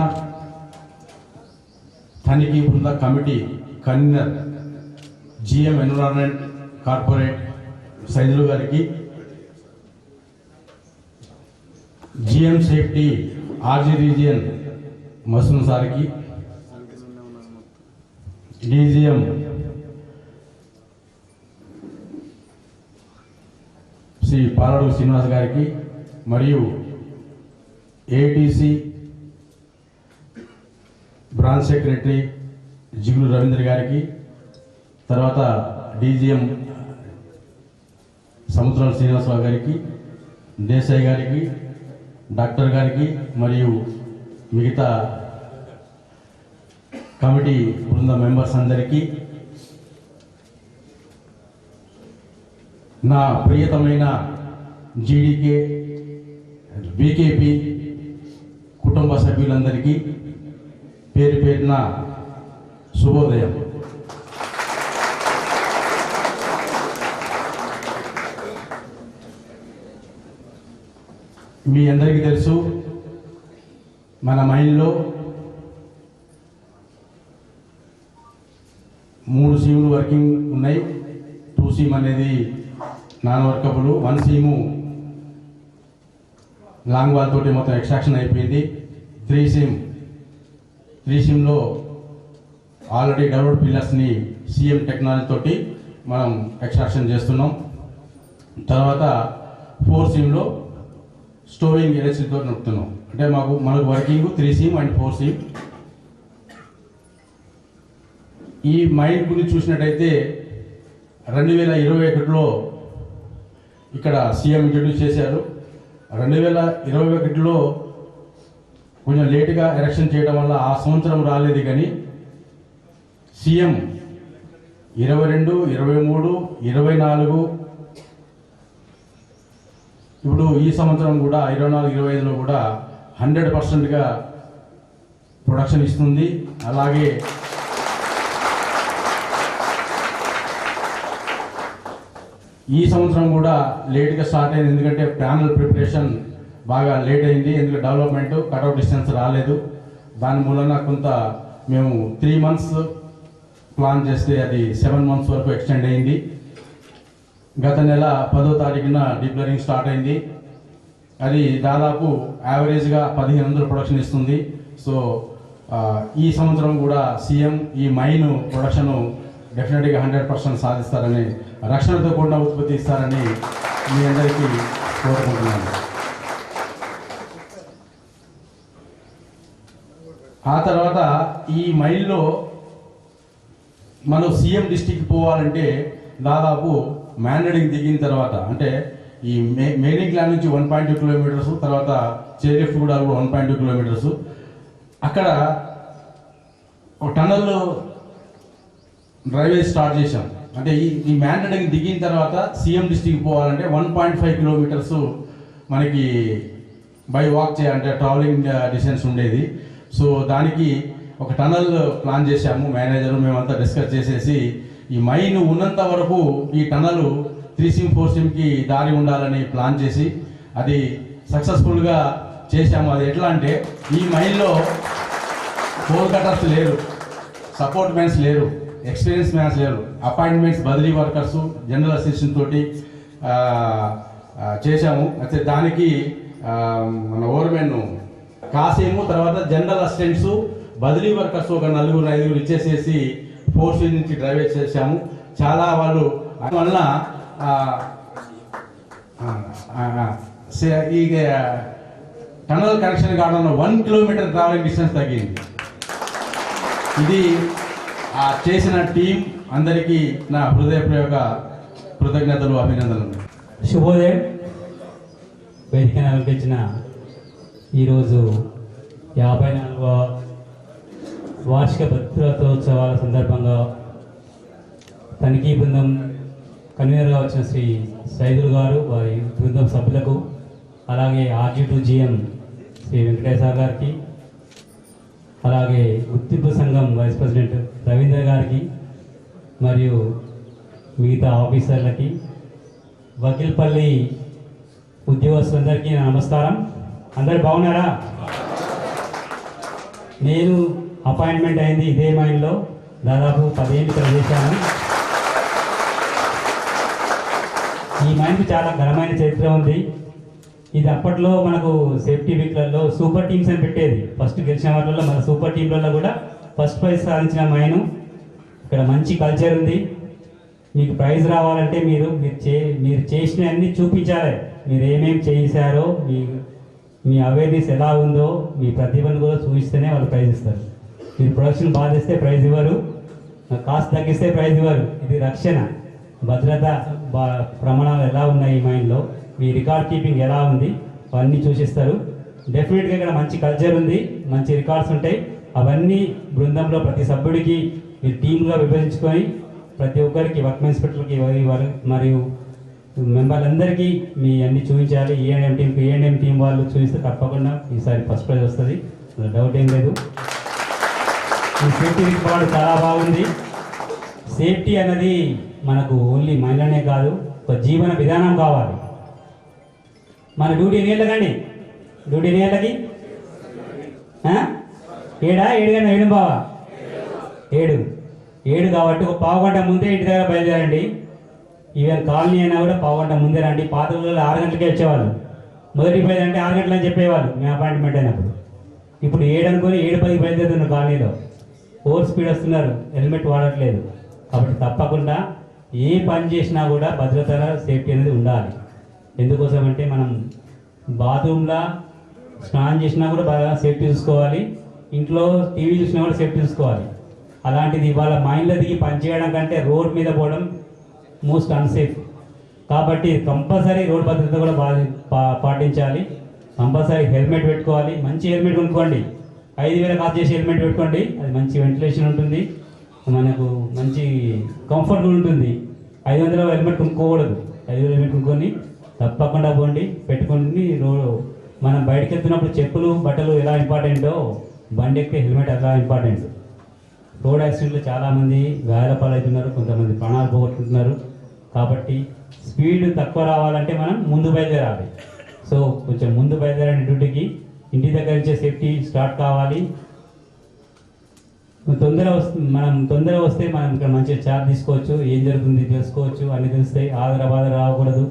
తనిఖీ బృంద committee convener GM environment corporate Saidulu గారికి, GM safety RG region Masoon సార్కి, DGM శ్రీ పాలడు శ్రీనివాస్ గారికి మరియు ATC branch secretary Jigulu Ravindra గారికి, తర్వాత DGM సముద్రాల శ్రీనివాసరావు గారికి, దేశాయ్ గారికి, డాక్టర్ గారికి మరియు మిగతా కమిటీ బృంద మెంబర్స్ అందరికీ నా ప్రియతమైన GDK BKP కుటుంబ సభ్యులందరికీ పేరు పేరున శుభోదయం. మీ అందరికీ తెలుసు, మన మైండ్లో 3 సీములు వర్కింగ్ ఉన్నాయి. 2 సీమ్ అనేది non workable, 1 seam long wall తోటి మొత్తం ఎక్స్ట్రాక్షన్ అయిపోయింది. 3 సీమ్లో ఆల్రెడీ డెవలప్డ్ పిల్లర్స్ని CM టెక్నాలజీ తోటి మనం ఎక్స్ట్రాక్షన్ చేస్తున్నాం. తర్వాత 4 సీమ్లో స్టోవింగ్ ఎలక్ట్రిసిటీతో నడుపుతున్నాం. అంటే మనకు వర్కింగ్ 3 సీమ్ అండ్ 4 సీమ్. ఈ మైన్ గురించి చూసినట్టయితే 2021లో ఇక్కడ CM ఇంట్రడ్యూస్ చేశారు. 2021లో కొంచెం లేటుగా ఎలక్షన్ చేయడం వల్ల ఆ సంవత్సరం రాలేదు, కానీ CM 22, 23, 24 ఇప్పుడు ఈ సంవత్సరం కూడా 24, 25లో కూడా 100%గా ప్రొడక్షన్ ఇస్తుంది. అలాగే ఈ సంవత్సరం కూడా లేట్గా స్టార్ట్ అయింది, ఎందుకంటే ప్యానల్ ప్రిపరేషన్ బాగా లేట్ అయింది. ఎందుకంటే డెవలప్మెంట్ కట్అవుట్ డిస్టెన్స్ రాలేదు. దాని మూలన కొంత మేము 3 మంత్స్ ప్లాన్ చేస్తే అది 7 మంత్స్ వరకు ఎక్స్టెండ్ అయింది. గత నెల 10వ తారీఖున డిప్లరింగ్ స్టార్ట్ అయింది. అది దాదాపు యావరేజ్గా 1500 ప్రొడక్షన్ ఇస్తుంది. సో ఈ సంవత్సరం కూడా CM ఈ మైన్ ప్రొడక్షన్ డెఫినెట్గా 100% సాధిస్తారని, రక్షణతో కూడిన ఉత్పత్తి ఇస్తారని మీ అందరికీ కోరుకుంటున్నాను. ఆ తర్వాత ఈ మైల్లో మనం CM డిస్టిక్ పోవాలంటే దాదాపు మ్యాన్రేడింగ్ దిగిన తర్వాత, అంటే ఈ మెయినింగ్ ల్యాండ్ నుంచి 1.2 కిలోమీటర్స్, తర్వాత చేరిఫ్ కూడా 1.2 కిలోమీటర్స్. అక్కడ ఒక టనల్ డ్రైవేజ్ స్టార్ట్ చేశాం. అంటే ఈ మ్యాండేటింగ్ దిగిన తర్వాత CM డిస్టిక్ పోవాలంటే 1.5 కిలోమీటర్స్ మనకి బై వాక్ చేయాలంటే ట్రావెలింగ్ డిస్టెన్స్ ఉండేది. సో దానికి ఒక టనల్ ప్లాన్ చేశాము, మేనేజర్ మేమంతా డిస్కస్ చేసేసి ఈ మైన్ ఉన్నంత వరకు ఈ టనల్ 3 సీమ్ 4 సీమ్కి దారి ఉండాలని ప్లాన్ చేసి అది సక్సెస్ఫుల్గా చేశాము. అది ఎట్లా అంటే ఈ మైల్లో ఫోర్ కటర్స్ లేరు, సపోర్ట్ మ్యాన్స్ లేరు, ఎక్స్పీరియన్స్ మ్యాన్స్ లేరు, అపాయింట్మెంట్స్ బదిలీ వర్కర్సు జనరల్ అసిస్టెంట్ తోటి చేశాము. అయితే దానికి మన ఓవర్మెన్ కాసేము, తర్వాత జనరల్ అసిస్టెంట్స్ బదిలీ వర్కర్స్ ఒక 4-5 ఇచ్చేసేసి ఫోర్స్ నుంచి డ్రైవ్ చేసాము. చాలా వాళ్ళు వల్ల ఈ టనల్ కనెక్షన్ కావడం 1 కిలోమీటర్ ట్రావెలింగ్ డిస్టెన్స్ తగ్గింది. ఇది చేసిన టీం అందరికీ నా హృదయపూర్వక కృతజ్ఞతలు, అభినందనలు. శుభోదయం. వేదికను అలంకరించిన ఈరోజు 54వ వార్షిక భద్రతోత్సవాల సందర్భంగా తనిఖీ బృందం కన్వీనర్గా వచ్చిన శ్రీ సైదులు గారు, వారి బృందం సభ్యులకు, అలాగే RG2 GM శ్రీ వెంకటేశ్వర గారికి, అలాగే గుర్తింపు సంఘం వైస్ ప్రెసిడెంట్ రవీంద్ర గారికి, మరియు మిగతా ఆఫీసర్లకి, వకీల్పల్లి ఉద్యోగస్తులందరికీ నా నమస్కారం. అందరు బాగున్నారా? నేను అపాయింట్మెంట్ అయింది ఇదే మైన్లో, దాదాపు 10 ఏళ్ళు ఇక్కడ చేశాను. ఈ మైన్కి చాలా ఘనమైన చరిత్ర ఉంది. ఇది అప్పట్లో మనకు సేఫ్టీ వీక్లలో సూపర్ టీమ్స్ అని పెట్టేది. ఫస్ట్ గెలిచిన వాటిల్లో మన సూపర్ టీంలలో కూడా ఫస్ట్ ప్రైజ్ సాధించిన మైను. ఇక్కడ మంచి కల్చర్ ఉంది. మీకు ప్రైజ్ రావాలంటే మీరు చేసిన అన్ని చూపించాలి. మీరు ఏమేమి చేశారో, మీ అవేర్నెస్ ఎలా ఉందో, మీ ప్రతిభను కూడా చూపిస్తేనే వాళ్ళు ప్రైజ్ ఇస్తారు. మీరు ప్రొడక్షన్ బాగా చేస్తే ప్రైజ్ ఇవ్వరు, కాస్ట్ తగ్గిస్తే ప్రైజ్ ఇవ్వరు. ఇది రక్షణ, భద్రత ప్రమాణాలు ఎలా ఉన్నాయి ఈ మైండ్లో, మీ రికార్డ్ కీపింగ్ ఎలా ఉంది, అవన్నీ చూసిస్తారు. డెఫినెట్గా ఇక్కడ మంచి కల్చర్ ఉంది, మంచి రికార్డ్స్ ఉంటాయి. అవన్నీ బృందంలో ప్రతి సభ్యుడికి మీరు టీమ్గా విభజించుకొని ప్రతి ఒక్కరికి వర్క్ ఇన్స్పెక్టర్కి మరియు మెంబర్లందరికీ మీ అన్ని చూపించాలి. ఏఎన్ఎం టీం వాళ్ళు చూపిస్తే తప్పకుండా ఈసారి ఫస్ట్ ప్రైజ్ వస్తుంది, డౌట్ ఏం లేదు. ఈ సేఫ్టీ రికార్డు చాలా బాగుంది. సేఫ్టీ అన్నది మనకు ఓన్లీ మైండ్లోనే కాదు, ఒక జీవన విధానం కావాలి. మన డ్యూటీ ఎన్ని గంటలకండి? డ్యూటీ ఎన్ని గంటలకి? 7 గంటల 7 బావా 7 కాబట్టి ఒక పావు గంట ముందే ఇంటి దగ్గర బయలుదేరండి. ఈవెన్ కాలనీ అయినా కూడా పావు గంట ముందే రండి. పాత ఊళ్ళో 6 గంటలకే వచ్చేవాళ్ళు. మొదటి బయలుదేరంటే 6 గంటలు అని చెప్పేవాళ్ళు మీ అపాయింట్మెంట్ అయినప్పుడు. ఇప్పుడు 7 అనుకొని 7:10 బయలుదేరుతున్నారు. కాలనీలో ఓవర్ స్పీడ్ వస్తున్నారు, హెల్మెట్ వాడట్లేదు. కాబట్టి తప్పకుండా ఏ పని చేసినా కూడా భద్రత సేఫ్టీ అనేది ఉండాలి. ఎందుకోసం అంటే మనం బాత్రూంలో స్నానం చేసినా కూడా బాగా సేఫ్టీ చూసుకోవాలి, ఇంట్లో టీవీ చూసినా కూడా సేఫ్టీ చూసుకోవాలి. అలాంటిది ఇవాళ మైండ్లో దిగి పనిచేయడం కంటే రోడ్ మీద పోవడం మోస్ట్ అన్సేఫ్. కాబట్టి కంపల్సరీ రోడ్ భద్రత కూడా పాటించాలి. కంపల్సరీ హెల్మెట్ పెట్టుకోవాలి. మంచి హెల్మెట్ కొనుక్కోండి. 5,000 కాస్ట్ చేసి హెల్మెట్ పెట్టుకోండి. అది మంచి వెంటిలేషన్ ఉంటుంది, మనకు మంచి కంఫర్ట్ ఉంటుంది. 500 హెల్మెట్ కొనుక్కోకూడదు. 5,000 హెల్మెట్ కొనుక్కొని తప్పకుండా పోండి, పెట్టుకొని మనం బయటకు వెళ్తున్నప్పుడు చెప్పులు బట్టలు ఎలా ఇంపార్టెంటో బండి ఎక్కితే హెల్మెట్ ఎలా ఇంపార్టెంట్. రోడ్ యాక్సిడెంట్లు చాలామంది గాయాల పాలవుతున్నారు, కొంతమంది ప్రాణాలు పోగొట్టుకుంటున్నారు. కాబట్టి స్పీడ్ తక్కువ రావాలంటే మనం ముందు బయలుదేరాలి. సో కొంచెం ముందు బయలుదేరండి డ్యూటీకి. ఇంటి దగ్గర నుంచే సేఫ్టీ స్టార్ట్ కావాలి. మనం తొందరగా వస్తే మనం ఇక్కడ మంచిగా చార్జ్ తీసుకోవచ్చు, ఏం జరుగుతుంది తెలుసుకోవచ్చు, అన్ని తెలుస్తాయి. ఆదరబాధ రాకూడదు.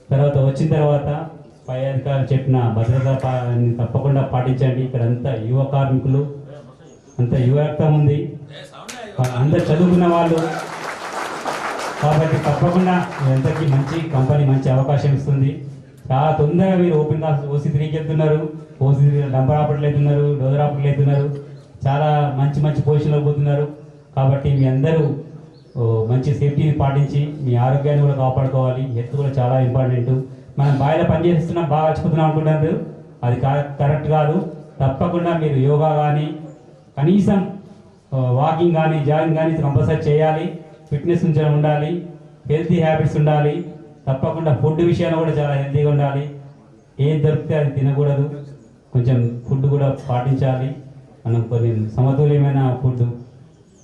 తర్వాత వచ్చిన తర్వాత పై అధికారులు చెప్పిన భద్రత తప్పకుండా పాటించండి. ఇక్కడ అంతా యువ కార్మికులు, అంతా యువ రక్తం ఉంది, అందరు చదువుకున్న వాళ్ళు. కాబట్టి తప్పకుండా అందరికీ మంచి కంపెనీ మంచి అవకాశం ఇస్తుంది. చాలా తొందరగా మీరు ఓపెన్ కాస్ట్ OC3కి వెళ్తున్నారు, OC3 డంపర్ ఆపరేటర్లు అవుతున్నారు, డోజర్ ఆపరేటర్లు అవుతున్నారు, చాలా మంచి మంచి పొజిషన్లో పోతున్నారు. కాబట్టి మీ అందరూ మంచి సేఫ్టీని పాటించి మీ ఆరోగ్యాన్ని కూడా కాపాడుకోవాలి. హెల్త్ కూడా చాలా ఇంపార్టెంట్. మనం బాయిలో పని చేస్తున్నాం, బాగా అచ్చుకుతున్నాం అనుకుంటున్నారు, అది కరెక్ట్ కాదు. తప్పకుండా మీరు యోగా కానీ కనీసం వాకింగ్ కానీ జాగింగ్ కానీ కంపల్సరీ చేయాలి. ఫిట్నెస్ నుంచి ఉండాలి, హెల్తీ హ్యాబిట్స్ ఉండాలి. తప్పకుండా ఫుడ్ విషయాన్ని కూడా చాలా హెల్తీగా ఉండాలి. ఏది దొరికితే అది తినకూడదు, కొంచెం ఫుడ్ కూడా పాటించాలి. మనం కొన్ని సమతుల్యమైన ఫుడ్,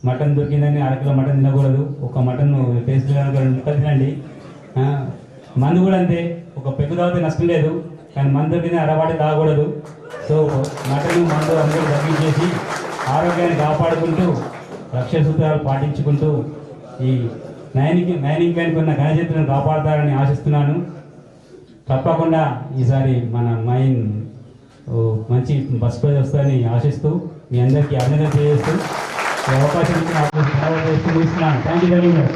మటన్ దొరికిందని 1 కిలో మటన్ తినకూడదు. ఒక మటన్ టేస్ట్ 2 ముక్కలు తినండి. మందు కూడా అంతే, ఒక పెగ్గు తాగితే నష్టం లేదు, కానీ మందు కింద అరవాటి తాగకూడదు. సో మటను మందు అందరూ తగ్గించేసి ఆరోగ్యాన్ని కాపాడుకుంటూ రక్షణ సూత్రాలు పాటించుకుంటూ ఈ మైనింగ్ పైన ఉన్న ఘనచరిత్రను కాపాడతారని ఆశిస్తున్నాను. తప్పకుండా ఈసారి మన మైన్ మంచి బస్ ప్రైజ్ వస్తుందని ఆశిస్తూ మీ అందరికీ అభినందన తెలియజేస్తూ ఈ అవకాశం ఇచ్చిన ముగిస్తున్నాను. Thank you very much.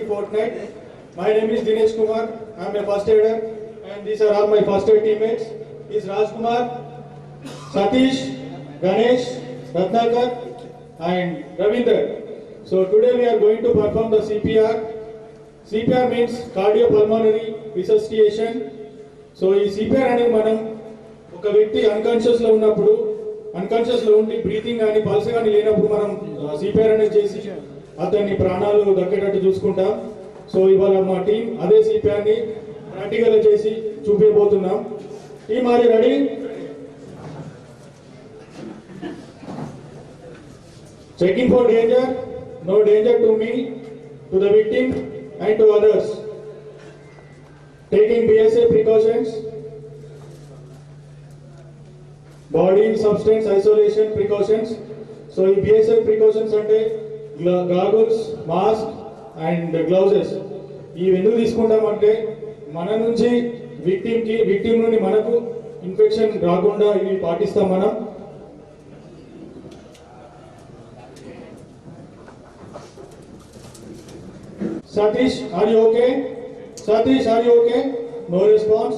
Fortnight. My name is Dinesh Kumar. I am a first aider, and these are all my first aid teammates. is Rajkumar, Satish, Ganesh, Ratnakar and Ravinder. So today we are going to perform the CPR. CPR means cardiopulmonary resuscitation. So ఈ CPR అనేది మనం ఒక వ్యక్తి unconscious లో ఉన్నప్పుడు unconscious లో ఉండి breathing కానీ పల్స్ కానీ లేనప్పుడు మనం CPR అనేది చేసి అతన్ని ప్రాణాలు దక్కేటట్టు చూసుకుంటాం. సో ఇవాళ మా టీం అదే CPR ని ప్రాక్టికల్ చేసి చూపించబోతున్నాం. Team are you ready? Checking for danger, no danger to me, to the victim and to others. Taking BSA precautions, body substance isolation precautions. So ఈ BSA precautions అంటే goggles, mask and gloves. ఇవి ఎందుకు తీసుకుంటామంటే మన నుంచి victim నుండి మనకు infection రాకుండా ఇవి పాటిస్తాం మనం. Satish, are you okay? Satish, are you okay? No response.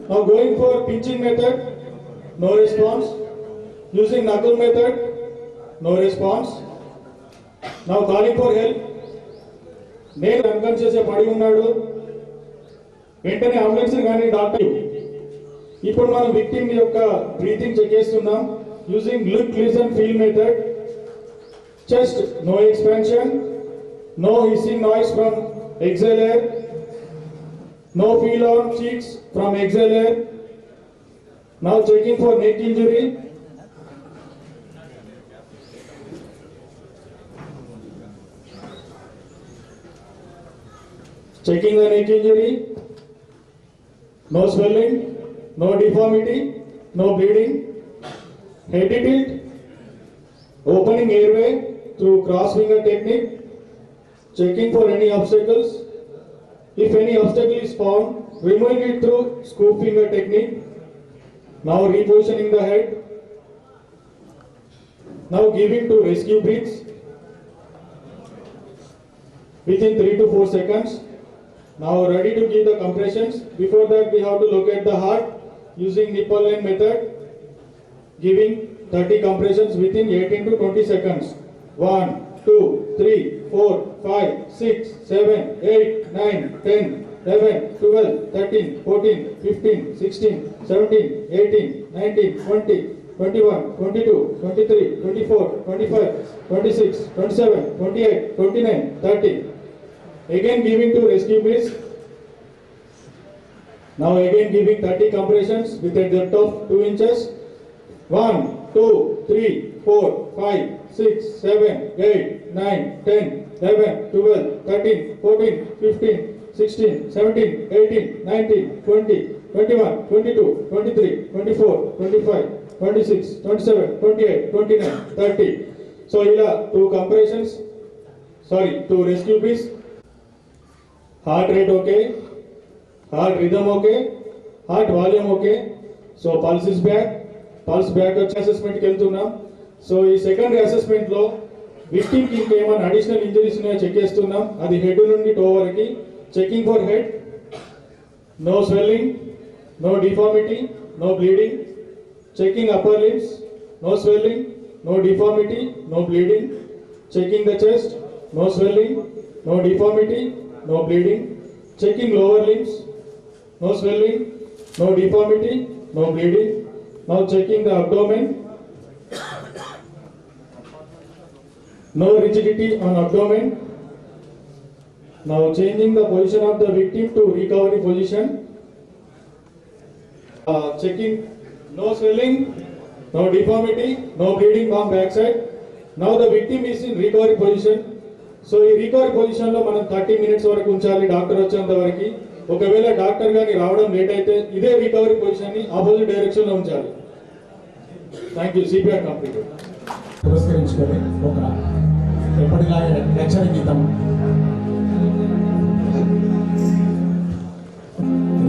Now going for pinching method. No response. Using knuckle method. No response. Now calling for help. నేను అన్కాన్షియస్ పడి ఉన్నాడు, వెంటనే అంబులెన్స్ కానీ డాక్టర్. ఇప్పుడు మనం విక్టిమ్ యొక్క బ్రీతింగ్ చెక్ చేస్తున్నాం. Using lip listen feel method. Chest no expansion. No hissing noise from exhale air. No feel on cheeks from exhale air. Now checking for neck injury. Checking the neck injury. No swelling, no deformity, no bleeding. Head tilt. Opening airway through cross finger technique. Checking for any obstacles. If any obstacle is found, removing it through scoop finger technique. Now repositioning the head. Now giving to rescue breaths within 3 to 4 seconds. Now ready to give the compressions. Before that we have to locate the heart using nipple line method. Giving 30 compressions within 18 to 20 seconds. 1, 2, 3, 4, 5, 6, 7, 8, 9, 10, 11, 12, 13, 14, 15, 16, 17, 18, 19, 20, 21, 22, 23, 24, 25, 26, 27, 28, 29, 30. Again giving to rescue breaths. Now again giving 30 compressions with a depth of 2 inches. 1, 2, 3, 4, 5, 6, 7, 8, 9, 10, 11, 12, 13, 14, 15, 16, 17, 18, 19, 20, 21, 22, 23, 24, 25, 26, 27, 28, 29, 30. So ఇలా 2 compressions, 2 rescue breaths. Heart rate okay, heart rhythm okay, heart volume okay. So pulse is back. Pulse back వచ్చి అసెస్మెంట్కి వెళ్తున్నాం. So ఈ secondary అసెస్మెంట్లో విక్టిమ్కి ఇంకేమైనా additional injuries ఉన్నాయో check చేస్తున్నాం. అది head నుండి toe వరకు. Checking for head, no swelling, no deformity, no bleeding. Checking upper limbs, no swelling, no deformity, no bleeding. Checking the chest, no swelling, no deformity, no bleeding. Checking lower limbs, no swelling, no deformity, no bleeding. Now checking the abdomen. No rigidity on abdomen. Now changing the position of the victim to recovery position. Checking no swelling, no deformity, no bleeding from backside. Now the victim is in recovery position. So ఈ recovery position లో మనం 30 minutes వరకు ఉంచాలి doctor వచ్చేంత వరకు. ఒకవేళ doctor గాని రావడం లేట్ అయితే ఇదే రికవరీ పొజిషన్ ని ఆపోజిట్ డైరెక్షన్ లో ఉంచాలి. Thank you. CPR complete. పురస్కరించుకొని ఒక ఎప్పటిలాగే రక్షణ గీతం.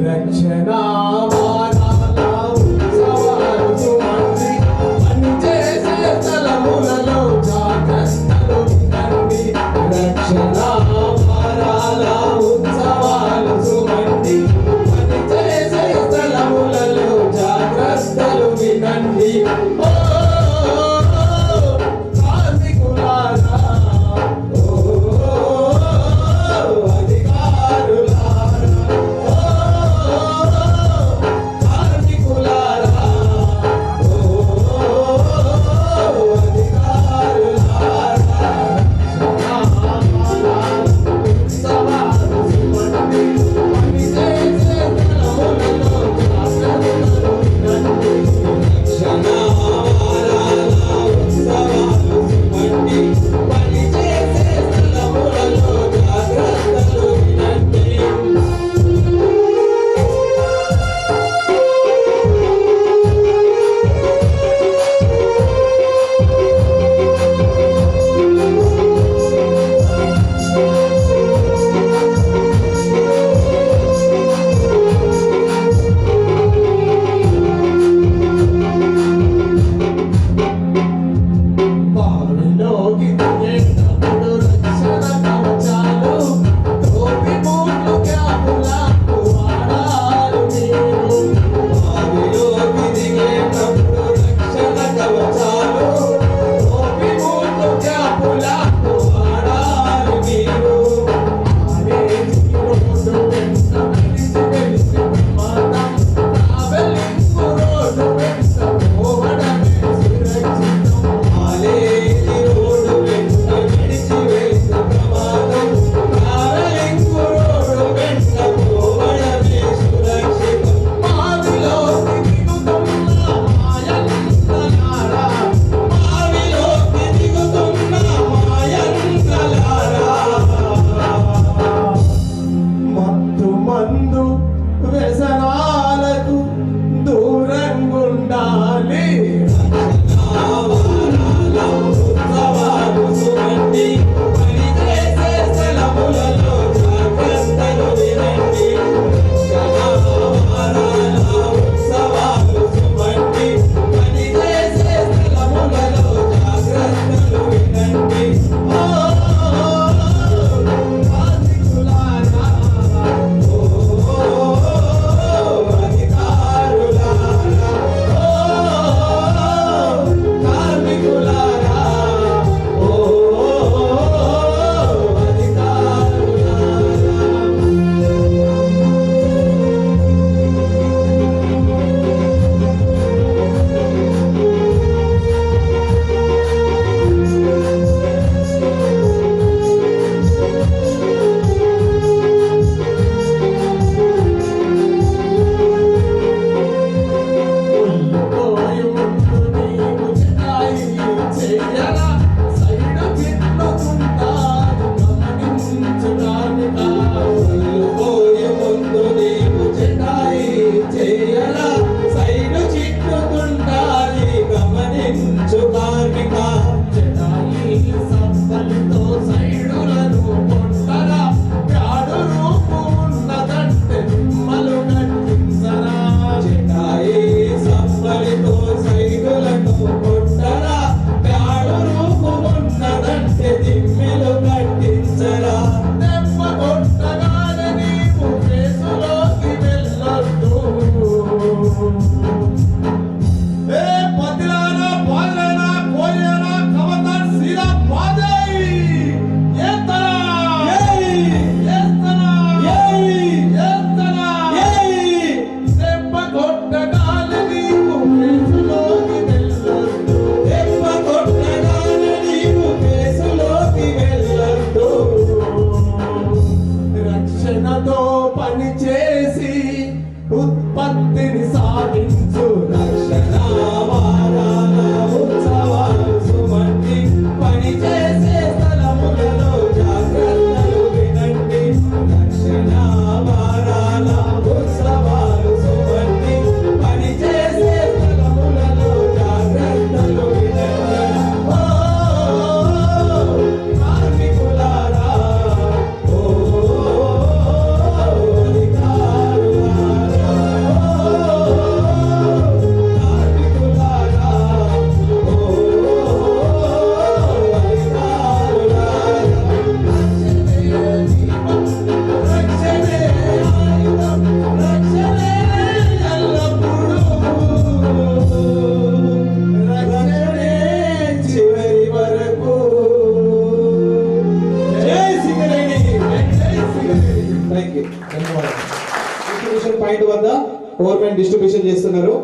రక్షణ ఉత్సవాలు సుమంది పని చేసే స్థలములలో జాగ్రత్త సాగించు రక్షణ వారాల ఉత్సవాలు సుమంటి పని చేసే స్థలములలో జాగ్రత్తలు వినండి రక్షణ వారాల ఉత్సవాలు సుమంటి పని చేసే స్థలములలో జాగ్రత్తలు వినండి ఓ కార్మికులారా ఓ చివరి వరకు జై సింగరేణి జై సింగరేణి. థ్యాంక్ యూ, ధన్యవాదాలు. డిస్ట్రిబ్యూషన్ పాయింట్ వద్ద గవర్నమెంట్ డిస్ట్రిబ్యూషన్ చేస్తున్నారు.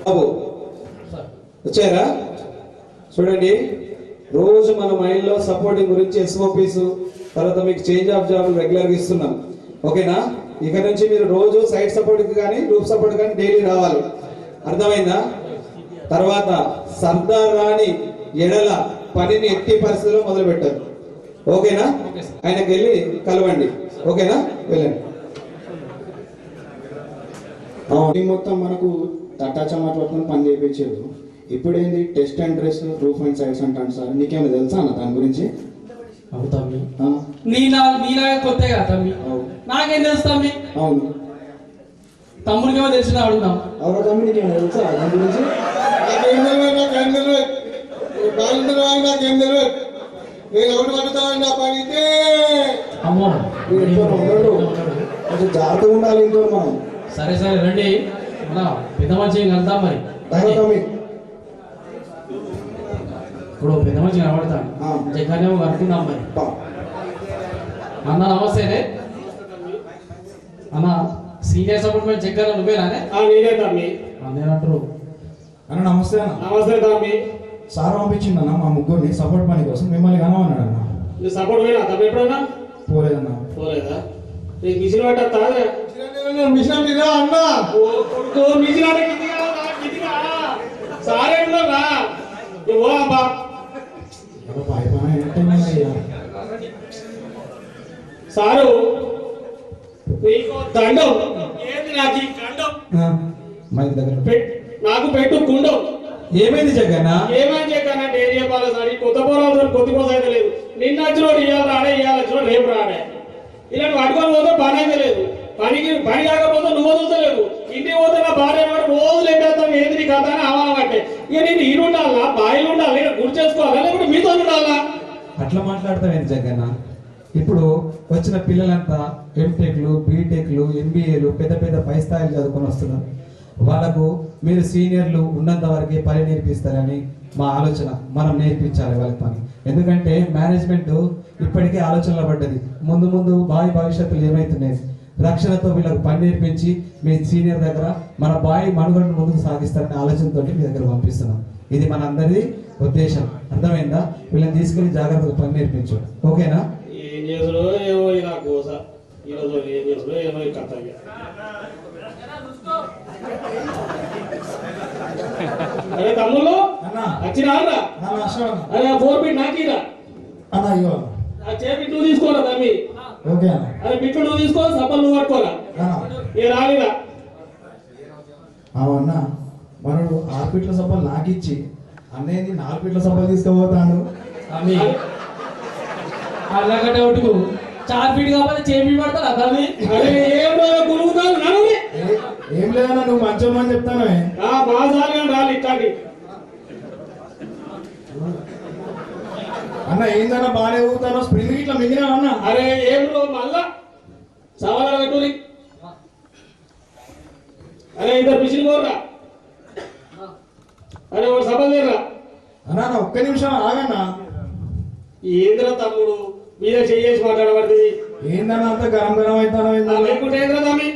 బాబు వచ్చారా? చూడండి, రోజు మన మైండ్లో సపోర్టింగ్ గురించి ఎస్ఓపీస్, తర్వాత మీకు చేంజ్ ఆఫ్ జాబ్ రెగ్యులర్గా ఇస్తున్నాం. ఓకేనా? ఇక నుంచి మీరు రోజు సైడ్ సపోర్ట్కి కానీ గ్రూప్ సపోర్ట్ కానీ డైలీ రావాలి. అర్థమైందా? తర్వాత సర్దార్ రాణి ఎడల పనిని ఎట్టి పరిస్థితుల్లో మొదలు పెట్టారు. ఓకేనా? ఆయనకి వెళ్ళి కలవండి. ఓకేనా? వెళ్ళండి. ఈ మొత్తం మనకు తట్టా చమాట పట్టుకొని పని చేయించారు. ఇప్పుడు ఏంది test and dress roof and sides అంటాను సార్. నీకేమైనా తెలుసా అన్న దాని గురించి? అవుతామి ఆ, నీలాగా కొత్తగా తమ్మి అవు. నాకేం తెలుసు తమ్మి, అవును తమ్ముడికేమో తెలిసిన అడుగుదాం. అవునా తమ్మి, నీకేమైనా తెలుసా దాని గురించి? నాకేం తెలియదు, నాకేం తెలియదు. నాకేం తెలియదు. నేను ఎవరు పడుతాను నా పడితే అమ్మో మీరు ఎక్కువ ఉండడు. కొంచెం జాగ్రత్తగా ఉండాలి ఇంట్లో మనం. సరే సరే రండి, మన పెద్ద మంచి కలుద్దాం మరి. అవునా తమ్మి? ఇప్పుడు పెద్ద మంచి కనబడతాను, ఆ. జగ్గానేమో కనుక్కుందాం మరి. పా. అన్న నమస్తేనే అన్న, సీనియర్ సపోర్ట్ మీద జగ్గానే నువ్వేనానే? నేనే తమ్మి. నేనంటారు. అన్న నమస్తే అన్న. నమస్తే తమ్మి. సార్ పంపించింది అన్న మా ముగ్గురిని సపోర్ట్ పని కోసం, మిమ్మల్ని కనమన్నాడు అన్న. నువ్వు సపోర్ట్ పోయినా తమ్మి ఎప్పుడైనా? పోలేదన్న. పోలేదా? నీకు మిషన్ పట్టా మిషన్ లేదా అన్న? మిషన్ సారే రా ఓ అబ్బా. పాయ పని ఏంటయ్యా? సారు నీకు దండం. ఏంది నాకు ఈ దండం? మైక్ దగ్గర నాకు పెట్టు కుండం. ఏమైంది జగన్న? ఏమని చెప్పానంటే ఏం చెప్పాలి సార్? ఈ కొత్త పోరాలు కొత్త కోసం అయితే లేదు. నిన్న వచ్చినోడు ఇవాళ రాడే, ఇవాళ వచ్చినోడు రేపు రాడే. ఇలా నువ్వు అడుగుని పోతే పని అయితే లేదు. పని కాకపోతే నువ్వు వదులుతలేదు. ఇంటికి పోతే నా భార్య రోజు లేపేస్తాను. ఏంది నీ కథ అని అవ్వాలంటే ఇక నేను ఈడు ఉండాలా, బాయిలు ఉండాలి, గుర్తు చేసుకోవాలా, లేకపోతే మీతో ఉండాలా? అట్లా మాట్లాడతావేంటి జగన్న? ఇప్పుడు వచ్చిన పిల్లలంతా ఎంటెక్లు, బీటెక్లు, ఎంబీఏలు, పెద్ద పెద్ద పై స్థాయిలు చదువుకొని వస్తున్నారు. వాళ్ళకు మీరు సీనియర్లు ఉన్నంత వరకే పని నేర్పిస్తారని మా ఆలోచన. మనం నేర్పించాలి వాళ్ళకి పని. ఎందుకంటే మేనేజ్మెంట్ ఇప్పటికే ఆలోచనలో పడ్డది. ముందు ముందు భవిష్యత్తులు ఏమైతున్నాయి, రక్షణతో వీళ్ళకి పని నేర్పించి మీ సీనియర్ దగ్గర మన మనుగడను ముందుకు సాగిస్తారనే ఆలోచనతో మీ దగ్గర పంపిస్తున్నాం. ఇది మన అందరిది ఉద్దేశం. అర్థమైందా? వీళ్ళని తీసుకెళ్లి జాగ్రత్తగా పని నేర్పించు. ఓకేనా? ఏం చేసుడో ఏమో ఇలా కోస. ఈరోజు ఏం చేసుడో ఏమో ఈ కథ. అరే తమ్ముళ్ళు వచ్చినారా? అరే 4 ఫీట్ నాకిరా. ఆ చేపి నువ్వు తీసుకోరా తమ్మి. ఓకే. అరే బిట్లు నువ్వు తీసుకో, సబ్బలు నువ్వు పట్టుకోరా. ఏ రాలిరా. అవునా? మనడు 6 ఫీట్ల సబ్బలు నాకు ఇచ్చి అన్నయ్యని 4 ఫీట్ల సబ్బలు తీసుకుపోతాడు. తమ్మి అలాగ డౌట్కు 4 ఫీట్ కాకపోతే చేపి పడతా తమ్మి. అరే ఏం గురుగుతాను నన్ను. ఏం లేదన్నా, నువ్వు మంచోడు అని చెప్తానే. బాగా రాలి ఇట్లాంటి. అన్న ఏందన్నా బాగానే ఊగుతాను, స్ప్రింగ్ ఇట్లా మింగినా అన్న. అరే ఏం మళ్ళా సవాళ్ళ కట్టూరి. అరే ఇద్దరు మిషన్ కోర్రా. అరే ఒక సభ లేరా అన్నా. ఒక్క నిమిషం ఆగన్నా. ఏంద్ర తమ్ముడు మీద చేసి మాట్లాడబడుతుంది. ఏందన్నా అంత గరం గరం అవుతానో లేకుంటే ఏంద్ర తమ్మి?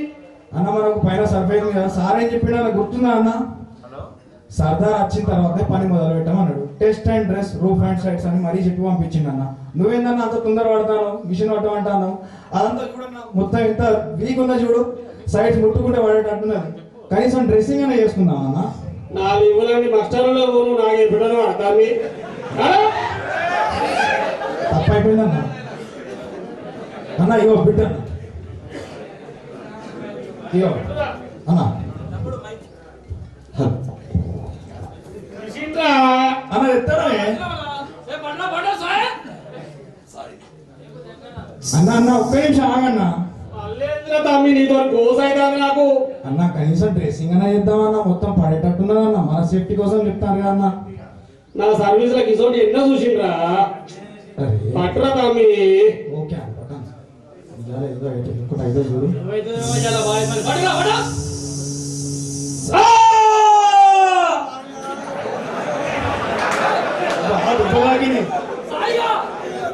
అన్న మనకు పైన సర్ఫైన్ కదా, సార్ ఏం చెప్పినా గుర్తుందా అన్న? సర్దార్ వచ్చిన తర్వాత పని మొదలు పెట్టామన్నాడు. Test and dress roof and sides అని మరీ చెప్పి పంపించింది అన్న. నువ్వేందన్నా అంత తొందర పడతాను, మిషన్ పట్టమంటాను, అదంతా కూడా మొత్తం ఎంత వీక్ ఉందో చూడు, సైడ్స్ ముట్టుకుంటే పడేటట్టున్నది. కనీసం డ్రెస్సింగ్ అనే చేసుకుందాం అన్న. నాలుగు ఇవ్వలేని మాస్టర్లో పోను నాకే బిడ్డలు అడతాను. తప్పైపోయిందన్న. అన్న ఇగో బిడ్డ, ఇగో అన్న అన్న ఎత్తాడే అన్న. అన్న ఒక్క నిమిషం ఆగన్నా. తమ్మి నీతో గోస్ అవుతాను నాకు. అన్న కనీసం డ్రెస్సింగ్ అన్నా చేద్దామన్నా, మొత్తం పడేటట్టున్నదన్న. మన సేఫ్టీ కోసం చెప్తాను కదా అన్న. నా సర్వీస్ లకు ఇసోటి ఎన్నో చూసిండ్రా. పట్టురా తమ్మి. ఓకే అన్న పట్టాను. ఇంకోటి ఐదో చూడు.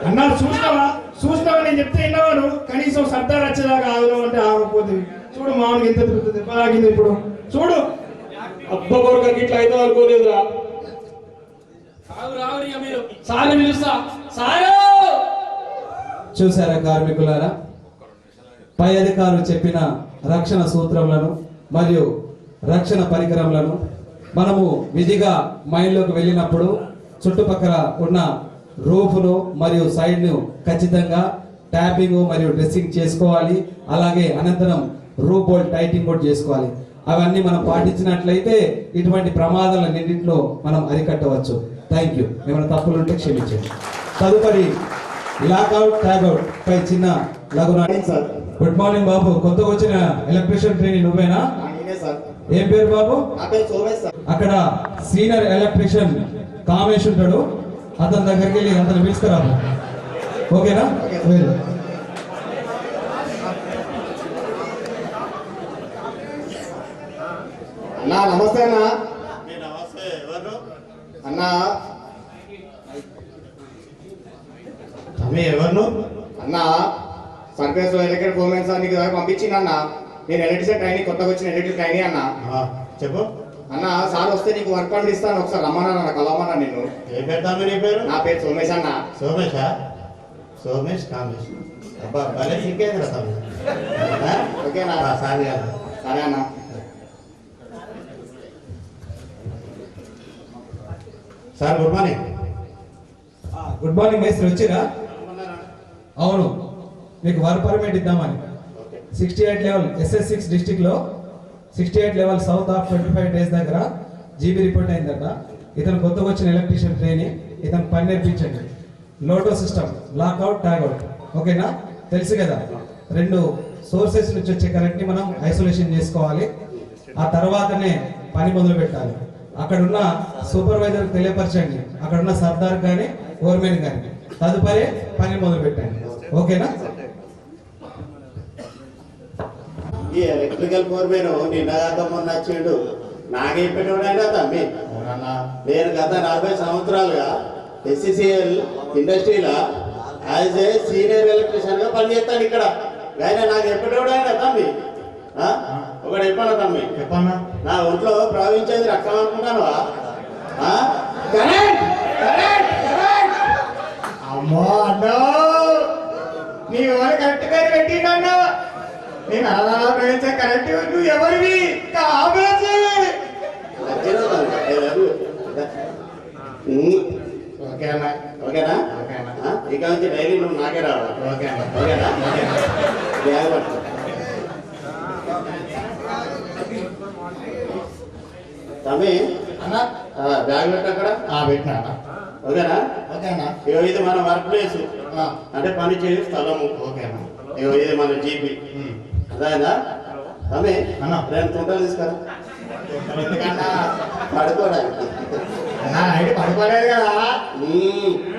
అన్నా చూసినావా నేను చెప్తే విన్నవాడు. కనీసం సర్దార్ వచ్చేదాకా ఆగుదాం అంటే ఆగకపోతే చూడు మామూలుగా ఎంత దెబ్బ తాగింది ఇప్పుడు చూడు. అబ్బ కొడుకు ఇట్లా అయితే అనుకోలేదురా. చూసారా కార్మికులారా, పై అధికారులు చెప్పిన రక్షణ సూత్రములను మరియు రక్షణ పరికరములను మనము విధిగా మైన్లోకి వెళ్ళినప్పుడు చుట్టుపక్కల ఉన్న రూఫ్ను మరియు సైడ్ను ఖచ్చితంగా ట్యాపింగ్ మరియు డ్రెస్సింగ్ చేసుకోవాలి. అలాగే అనంతరం రూఫ్ బోల్ట్ టైటింగ్ కూడా చేసుకోవాలి. అవన్నీ మనం పాటించినట్లయితే ఇటువంటి ప్రమాదాలన్నింటిలో మనం అరికట్టవచ్చు. Thank you. ఏమైనా తప్పులు ఉంటే క్షమించండి. తదుపరి లాక్అవుట్ ట్యాగ్అవుట్ పై చిన్న లఘునాటి. గుడ్ మార్నింగ్ బాబు. కొత్తగా వచ్చిన ఎలక్ట్రీషియన్ ట్రైనింగ్ నువ్వేనా? ఏం పేరు బాబు? అక్కడ సీనియర్ ఎలక్ట్రీషియన్ కామేష్ ఉంటాడు, అతని దగ్గరికి వెళ్ళి అతను పిలుచుకురాము. ఓకేనా? అన్నా నమస్తే అన్నా. అన్నా ఎవరు? అన్నా సర్ఫేస్ ఎలక్ట్రిక్ ఫోర్మెన్స్ నీకు పంపించింది అన్న. నేను ఎలక్ట్రిషియన్ ట్రైనింగ్ కొత్తగా వచ్చిన ఎలక్ట్రిక్ ట్రైనింగ్ అన్న. చెప్పు అన్న సార్ వస్తే నీకు వర్క్ పని ఇస్తాను, ఒకసారి రమ్మన్నా కలవమన్నా నిన్ను. ఏం పెడతాము నీ పేరు? నా పేరు సోమేష్ అన్న. సోమేషా? సోమేష్ కామేష్. అబ్బా భలే ఇంకేంద్ర ఓకేనా? సరే సరే అన్న. Sir good morning. Good morning మేస్త్రి. వచ్చిరా? అవును, మీకు వర్క్ పర్మిట్ ఇద్దామని 68 లెవెల్ SS6 డిస్టిక్ లో 68 లెవెల్ సౌత్ ఆఫ్ 25 డేస్ దగ్గర జీబీ రిపోర్ట్ అయిందట. ఇతను కొత్తగా వచ్చిన ఎలక్ట్రీషియన్ ట్రైనింగ్, ఇతను పని నేర్పించండి. లోటో సిస్టమ్, లాక్అవుట్ ట్యాగ్అవుట్. ఓకేనా? తెలుసు కదా, 2 సోర్సెస్ నుంచి వచ్చే కరెంట్ ని మనం ఐసోలేషన్ చేసుకోవాలి. ఆ తర్వాతనే పని మొదలు పెట్టాలి. అక్కడున్న సూపర్వైజర్ తెలియపరచండి, అక్కడున్న సర్దార్ కానీ ఓర్మెన్ కానీ. తదుపరి పని మొదలు పెట్టండి. ఓకేనా? ఈ ఎలక్ట్రికల్ ఫోర్మెన్ నిన్న కాక మొన్న వచ్చిండు. నాకేం పెట్టాడైనా తమ్మి. నేను గత 40 సంవత్సరాలుగా SCCL ఇండస్ట్రీలో యాజ్ ఏ సీనియర్ ఎలక్ట్రీషియన్ గా పనిచేస్తాను ఇక్కడ. ఆయన నాకు ఎప్పటివాడైనా తమ్మి. ఒకటి చెప్పాను తమ్మి, చెప్పన్నా, నా ఒంట్లో ప్రవహించేది రక్తం అనుకున్నాను. అమ్మో అన్నో, నీ ఎవరు కరెక్ట్ పేరు పెట్టిండన్నా. నేను అలా ప్రవేశించే కరెక్ట్ నువ్వు ఎవరివి? కామేష్. ఓకేనా? ఓకేనా? ఇక నుంచి డైలీ నువ్వు నాకే రావాలి. ఓకేనా? ఓకేనా? బ్యాగ్ పట్టుకో. తమ్మి బ్యాగ్ పెట్టు అక్కడ. పెట్టినా. ఓకేనా? ఓకేనా? ఇగో ఇది మన వర్క్ ప్లేస్, అంటే పని చేసే స్థలము. ఓకేనా? ఇగో ఇది మన జీపీ. అదేనా తమ్మి? రెండు తుంటలు తీసుకురా. పడుకోవడానికి. పడుకోలేదు కదా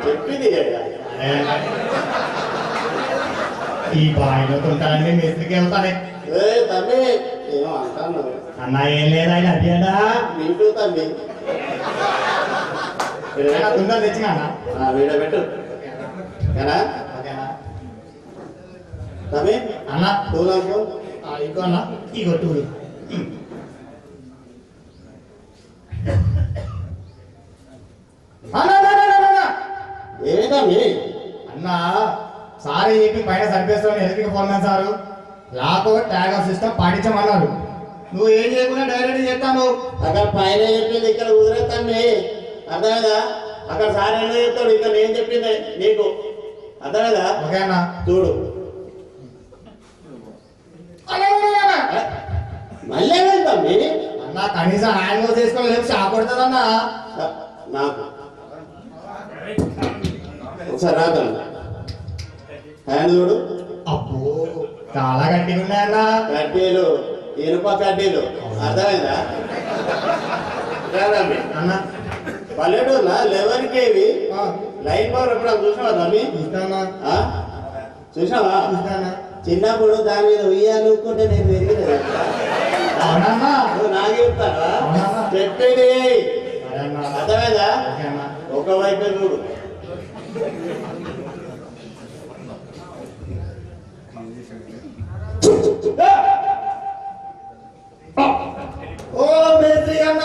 చెప్పింది. ఈ బాయిలో తుంటాలని మేస్త్రికి వెళ్తానే. తమ్మి ఏమో అంటాను అన్నా. ఏం లేదా అదేనా నీకు తమ్మి. తుంటలు తెచ్చినా వీడ పెట్టు. ఓకేనా? తమ్మి అన్న టూల్ అనుకో. ఇగో అన్న, ఇగో టూల్. అన్న సార్ చెప్పి పైన సర్ఫేస్లోని electric foreman sir lock tag off system పాటించమన్నారు. నువ్వు ఏం చేయకుండా డైరెక్ట్ చేస్తాను. అక్కడ పైన చెప్పింది ఇక్కడ కుదిరేస్తాను అర్థమైందా? అక్కడ సార్ ఏం చెప్తాడు, ఇక్కడ నేను చెప్పింది నీకు అర్థమైందా? ఓకే అన్న. చూడు మళ్ళీ వెళ్తాండి అన్న కనీసం హ్యాండ్ వాష్ చేసుకొని లేపు షాక్ కొడుతుందన్న. నాకు ఒకసారి రాతాను హ్యాండ్ చూడు. అబ్బో చాలా గట్టిగా ఉన్నాయన్న. కడ్డీలు ఇనుప కడ్డీలు అర్థమైందా? రాదండి అన్న పల్లెటూరులో 11 kV లైన్ పవర్ ఎప్పుడు చూసినావా తమ్మి? చూసినావా? చిన్నప్పుడు దాని మీద ఉయ్యాలుకుంటే నేను పెరిగినది. నువ్వు నాకు చెప్తావా? చెప్పేది అర్థమైందా? ఒకవైపే చూడు. ఓ మేస్త్రి అన్న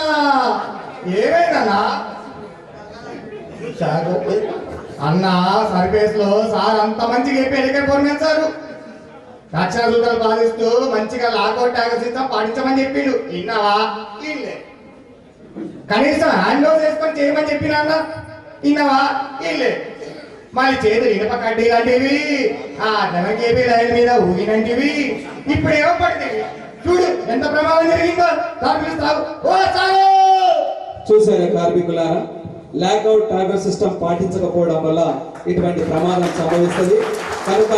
ఏమైందన్నా? అన్న సర్ఫేస్ లో సార్ అంత మంచిగా చెప్పి ఎన్నికలు పొందించారు. రక్షణ సూత్రాలు పాటిస్తూ మంచిగా లాకౌట్ ట్యాగ్ సిస్టమ్ పాటించమని చెప్పిండు. విన్నావా? ఇల్లే కనీసం హ్యాండ్ ఓవర్ చేసుకొని చేయమని చెప్పినా అన్న. విన్నావా? ఇల్లే మళ్ళీ చేతులు ఇనప కడ్డీ లాంటివి, ఆ డెమకేపీ లైన్ మీద ఊగినంటివి. ఇప్పుడు ఏమో పడుతుంది చూడు ఎంత ప్రమాదం జరిగిందో. చూసారా కార్మికులారా, లాకౌట్ ట్యాగర్ సిస్టమ్ పాటించకపోవడం వల్ల ఇటువంటి ప్రమాదం సంభవిస్తుంది. కనుక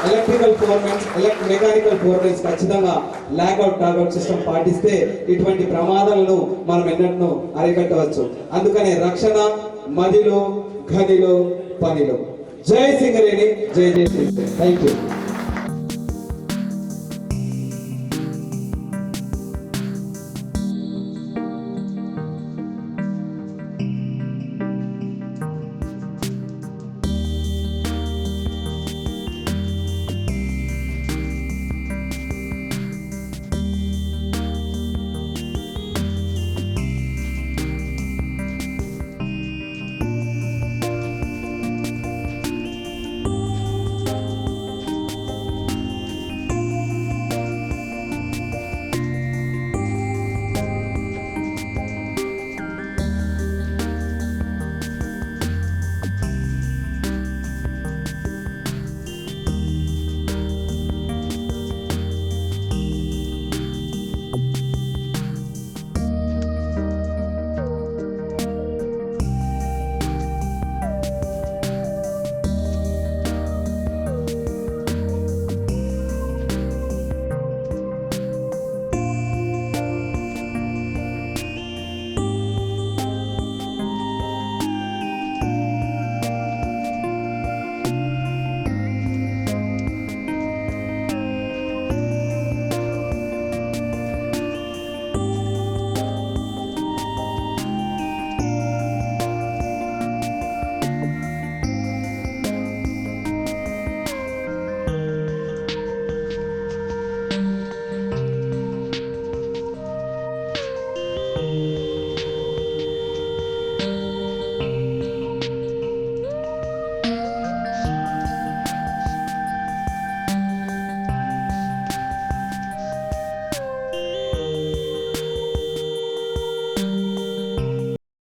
ఎలక్ట్రికల్ ఫోర్మెన్స్, మెకానికల్ ఫోర్మెన్స్ ఖచ్చితంగా లాకౌట్ ట్యాగర్ సిస్టమ్ పాటిస్తే ఇటువంటి ప్రమాదాలను మనం ఎన్నడూ అరికట్టవచ్చు. అందుకనే రక్షణ మదిలో గదిలో పనిలో. జై సింగరేణి, జై జై సింగరేణి. Thank you.